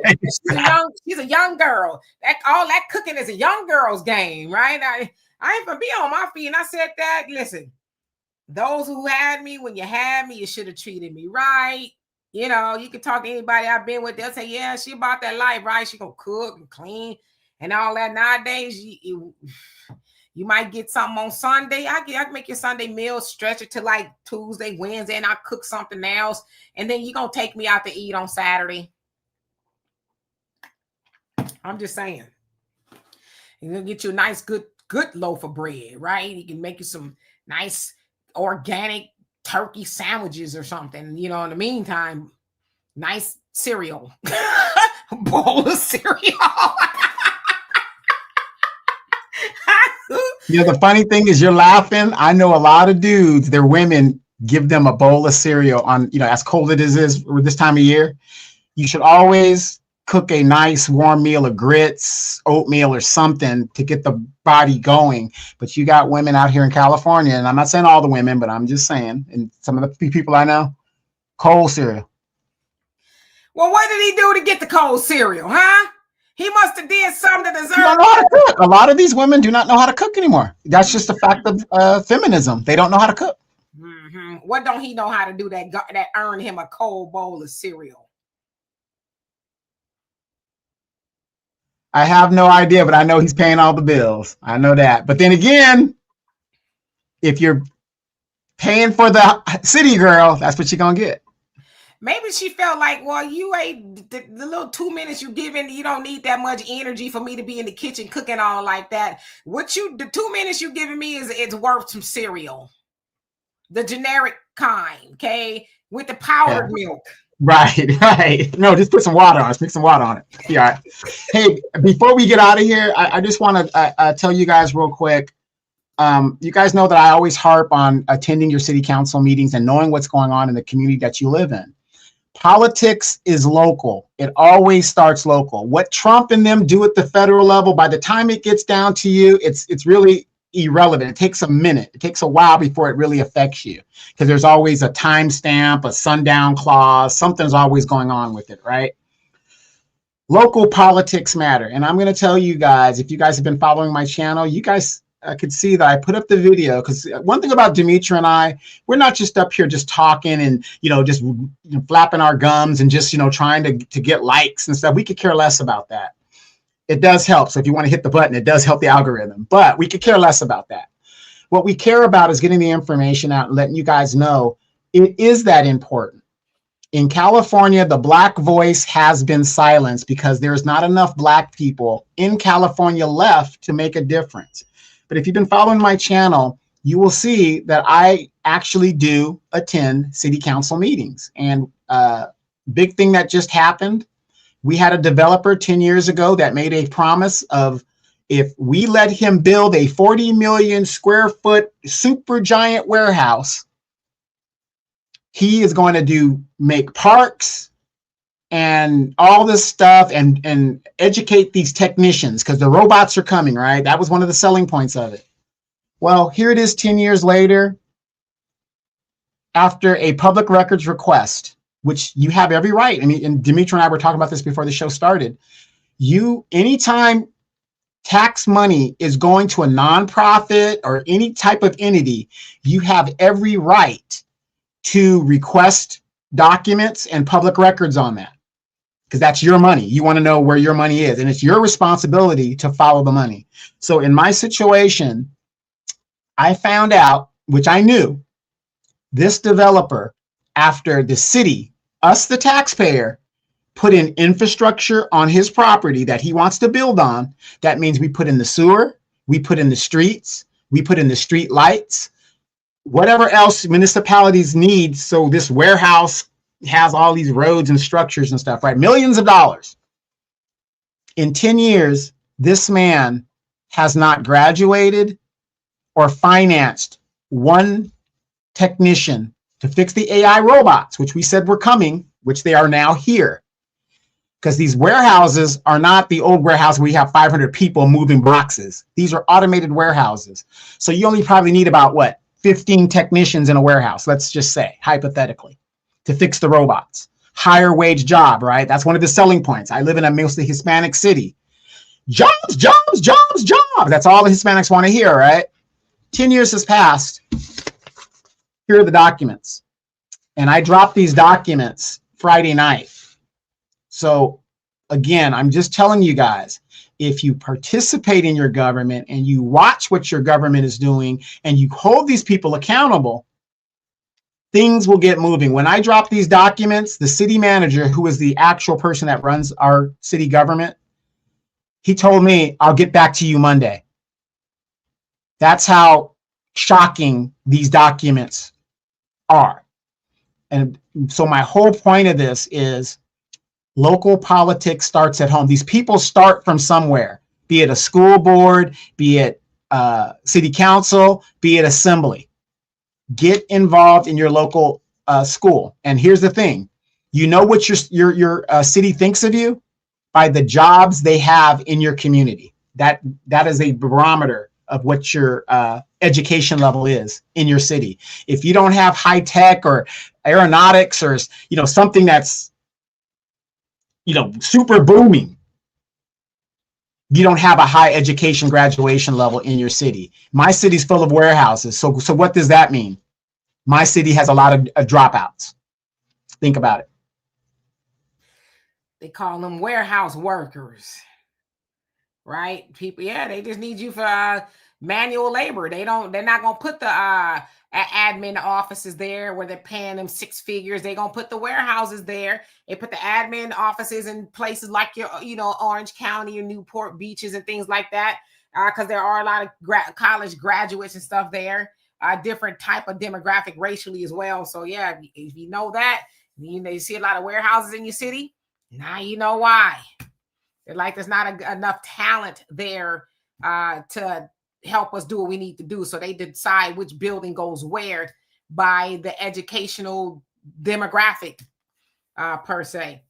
She's a young girl. All that cooking is a young girl's game, right? I ain't gonna be on my feet. And I said that, listen, those who had me, when you had me, you should have treated me right. You can talk to anybody I've been with. They'll say, yeah, she about that life, right? She gonna cook and clean and all that. Nowadays, you might get something on Sunday. I can make your Sunday meal, stretch it to like Tuesday, Wednesday, and I'll cook something else. And then you're gonna take me out to eat on Saturday. I'm just saying. You're gonna get you a nice, good loaf of bread, right? You can make you some nice organic turkey sandwiches or something, in the meantime, nice cereal, bowl of cereal. The funny thing is you're laughing. I know a lot of dudes, their women give them a bowl of cereal on, as cold as it is this time of year. You should always cook a nice warm meal of grits, oatmeal or something to get the body going. But you got women out here in California, and I'm not saying all the women, but I'm just saying, and some of the people I know, cold cereal. Well, what did he do to get the cold cereal, huh? He must have did something to deserve don't know how to cook. A lot of these women do not know how to cook anymore. That's just a fact of feminism. They don't know how to cook. Mm-hmm. What don't he know how to do that earn him a cold bowl of cereal? I have no idea, but I know he's paying all the bills. I know that. But then again, if you're paying for the city girl, that's what you're going to get. Maybe she felt like, well, you ain't the little 2 minutes you give in, you don't need that much energy for me to be in the kitchen cooking all like that. The 2 minutes you giving me is worth some cereal. The generic kind, okay? With the powdered milk. Right, right. No, just put some water on it. Mix some water on it. Yeah. All right. Hey, before we get out of here, I just want to tell you guys real quick. You guys know that I always harp on attending your city council meetings and knowing what's going on in the community that you live in. Politics is local. It always starts local. What Trump and them do at the federal level, by the time it gets down to you, it's really irrelevant. It takes a minute. It takes a while before it really affects you because there's always a timestamp, a sundown clause. Something's always going on with it, right? Local politics matter. And I'm going to tell you guys, if you guys have been following my channel, you guys could see that I put up the video because one thing about Demetra and I, we're not just up here just talking and, just flapping our gums and just, trying to get likes and stuff. We could care less about that. It does help. So if you want to hit the button, it does help the algorithm, but we could care less about that. What we care about is getting the information out and letting you guys know it is that important. In California, the Black voice has been silenced because there's not enough Black people in California left to make a difference. But if you've been following my channel, you will see that I actually do attend city council meetings. And big thing that just happened, we had a developer 10 years ago that made a promise of if we let him build a 40 million square foot super giant warehouse, he is going to make parks and all this stuff and educate these technicians because the robots are coming, right? That was one of the selling points of it. Well, here it is 10 years later, after a public records request, which you have every right. I mean, and Demetra and I were talking about this before the show started. Anytime tax money is going to a nonprofit or any type of entity, you have every right to request documents and public records on that because that's your money. You want to know where your money is, and it's your responsibility to follow the money. So in my situation, I found out, which I knew, this developer, after the city, us the taxpayer, put in infrastructure on his property that he wants to build on. That means we put in the sewer, we put in the streets, we put in the street lights, whatever else municipalities need. So this warehouse has all these roads and structures and stuff, right? Millions of dollars. In 10 years, this man has not graduated or financed one technician to fix the AI robots, which we said were coming, which they are now here. Because these warehouses are not the old warehouse where we have 500 people moving boxes. These are automated warehouses. So you only probably need about 15 technicians in a warehouse, let's just say, hypothetically, to fix the robots. Higher wage job, right? That's one of the selling points. I live in a mostly Hispanic city. Jobs, jobs, jobs, jobs. That's all the Hispanics want to hear, right? 10 years has passed. Here are the documents. And I dropped these documents Friday night. So again, I'm just telling you guys, if you participate in your government and you watch what your government is doing and you hold these people accountable, things will get moving. When I dropped these documents, the city manager, who is the actual person that runs our city government, he told me, I'll get back to you Monday. That's how shocking these documents are. And so my whole point of this is local politics starts at home. These people start from somewhere, be it a school board, be it city council, be it assembly. Get involved in your local school. And here's the thing, you know what your city thinks of you by the jobs they have in your community. That is a barometer of what your education level is in your city. If you don't have high tech or aeronautics or something that's super booming, you don't have a high education graduation level in your city. My city's full of warehouses. So what does that mean? My city has a lot of dropouts. Think about it. They call them warehouse workers, right? People, yeah, they just need you for manual labor. They're not going to put the admin offices there where they're paying them six figures. They're going to put the warehouses there. They put the admin offices in places like your, Orange County or Newport Beaches and things like that, because there are a lot of college graduates and stuff there, different type of demographic racially as well. So yeah, if you know that, You know, you see a lot of warehouses in your city. Now you know why. They're like there's not enough talent there to help us do what we need to do. So they decide which building goes where by the educational demographic per se.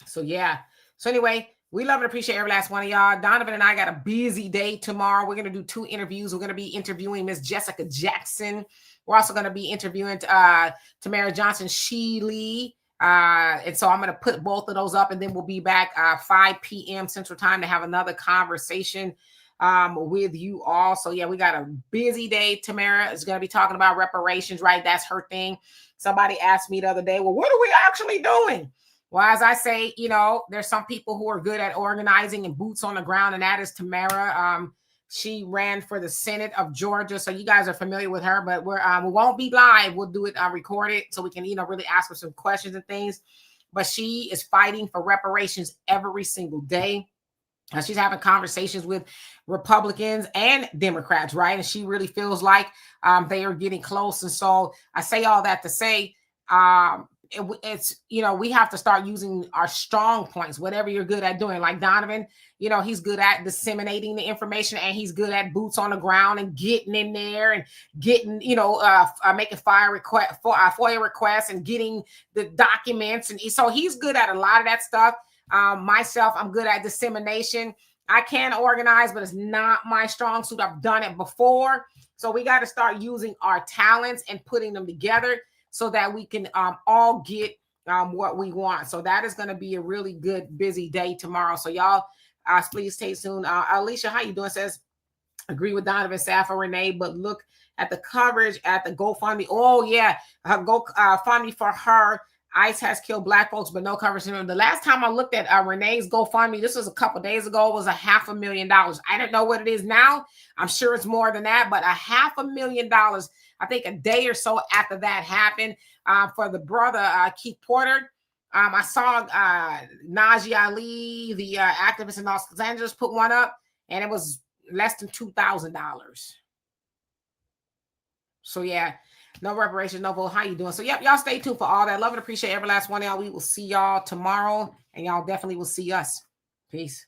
So yeah. So anyway, we love and appreciate every last one of y'all. Donovan and I got a busy day tomorrow. We're going to do 2 interviews. We're going to be interviewing Miss Jessica Jackson. We're also going to be interviewing Tamara Johnson Sheely. And so I'm going to put both of those up, and then we'll be back 5 p.m. Central Time to have another conversation with you all. So yeah, we got a busy day. Tamara is going to be talking about reparations, right? That's her thing. Somebody asked me the other day, well, what are we actually doing? Well, as I say, you know, there's some people who are good at organizing and boots on the ground, and that is Tamara. She ran for the Senate of Georgia, so you guys are familiar with her. But we won't be live. We'll do it recorded, so we can, you know, really ask her some questions and things. But she is fighting for reparations every single day. She's having conversations with Republicans and Democrats, right? And she really feels like they are getting close. And so I say all that to say, it's, you know, we have to start using our strong points, whatever you're good at doing. Like Donovan, you know, he's good at disseminating the information, and he's good at boots on the ground and getting in there and getting, you know, making FOIA requests and getting the documents. And so he's good at a lot of that stuff. Myself, I'm good at dissemination. I can organize, but it's not my strong suit. I've done it before. So we got to start using our talents and putting them together so that we can all get what we want. So that is going to be a really good, busy day tomorrow. So y'all, please stay tuned. Alicia, how you doing? Says, agree with Donovan, Safa, Renee, but look at the coverage at the GoFundMe. Oh yeah, GoFundMe for her. ICE has killed Black folks, but no coverage. The last time I looked at Renee's GoFundMe, this was a couple days ago, it was $500,000. I don't know what it is now. I'm sure it's more than that, but $500,000. I think a day or so after that happened for the brother, Keith Porter. I saw Najee Ali, the activist in Los Angeles, put one up, and it was less than $2,000. So yeah, no reparations, no vote. How you doing? So yep, y'all stay tuned for all that. Love and appreciate every last one of y'all. We will see y'all tomorrow, and y'all definitely will see us. Peace.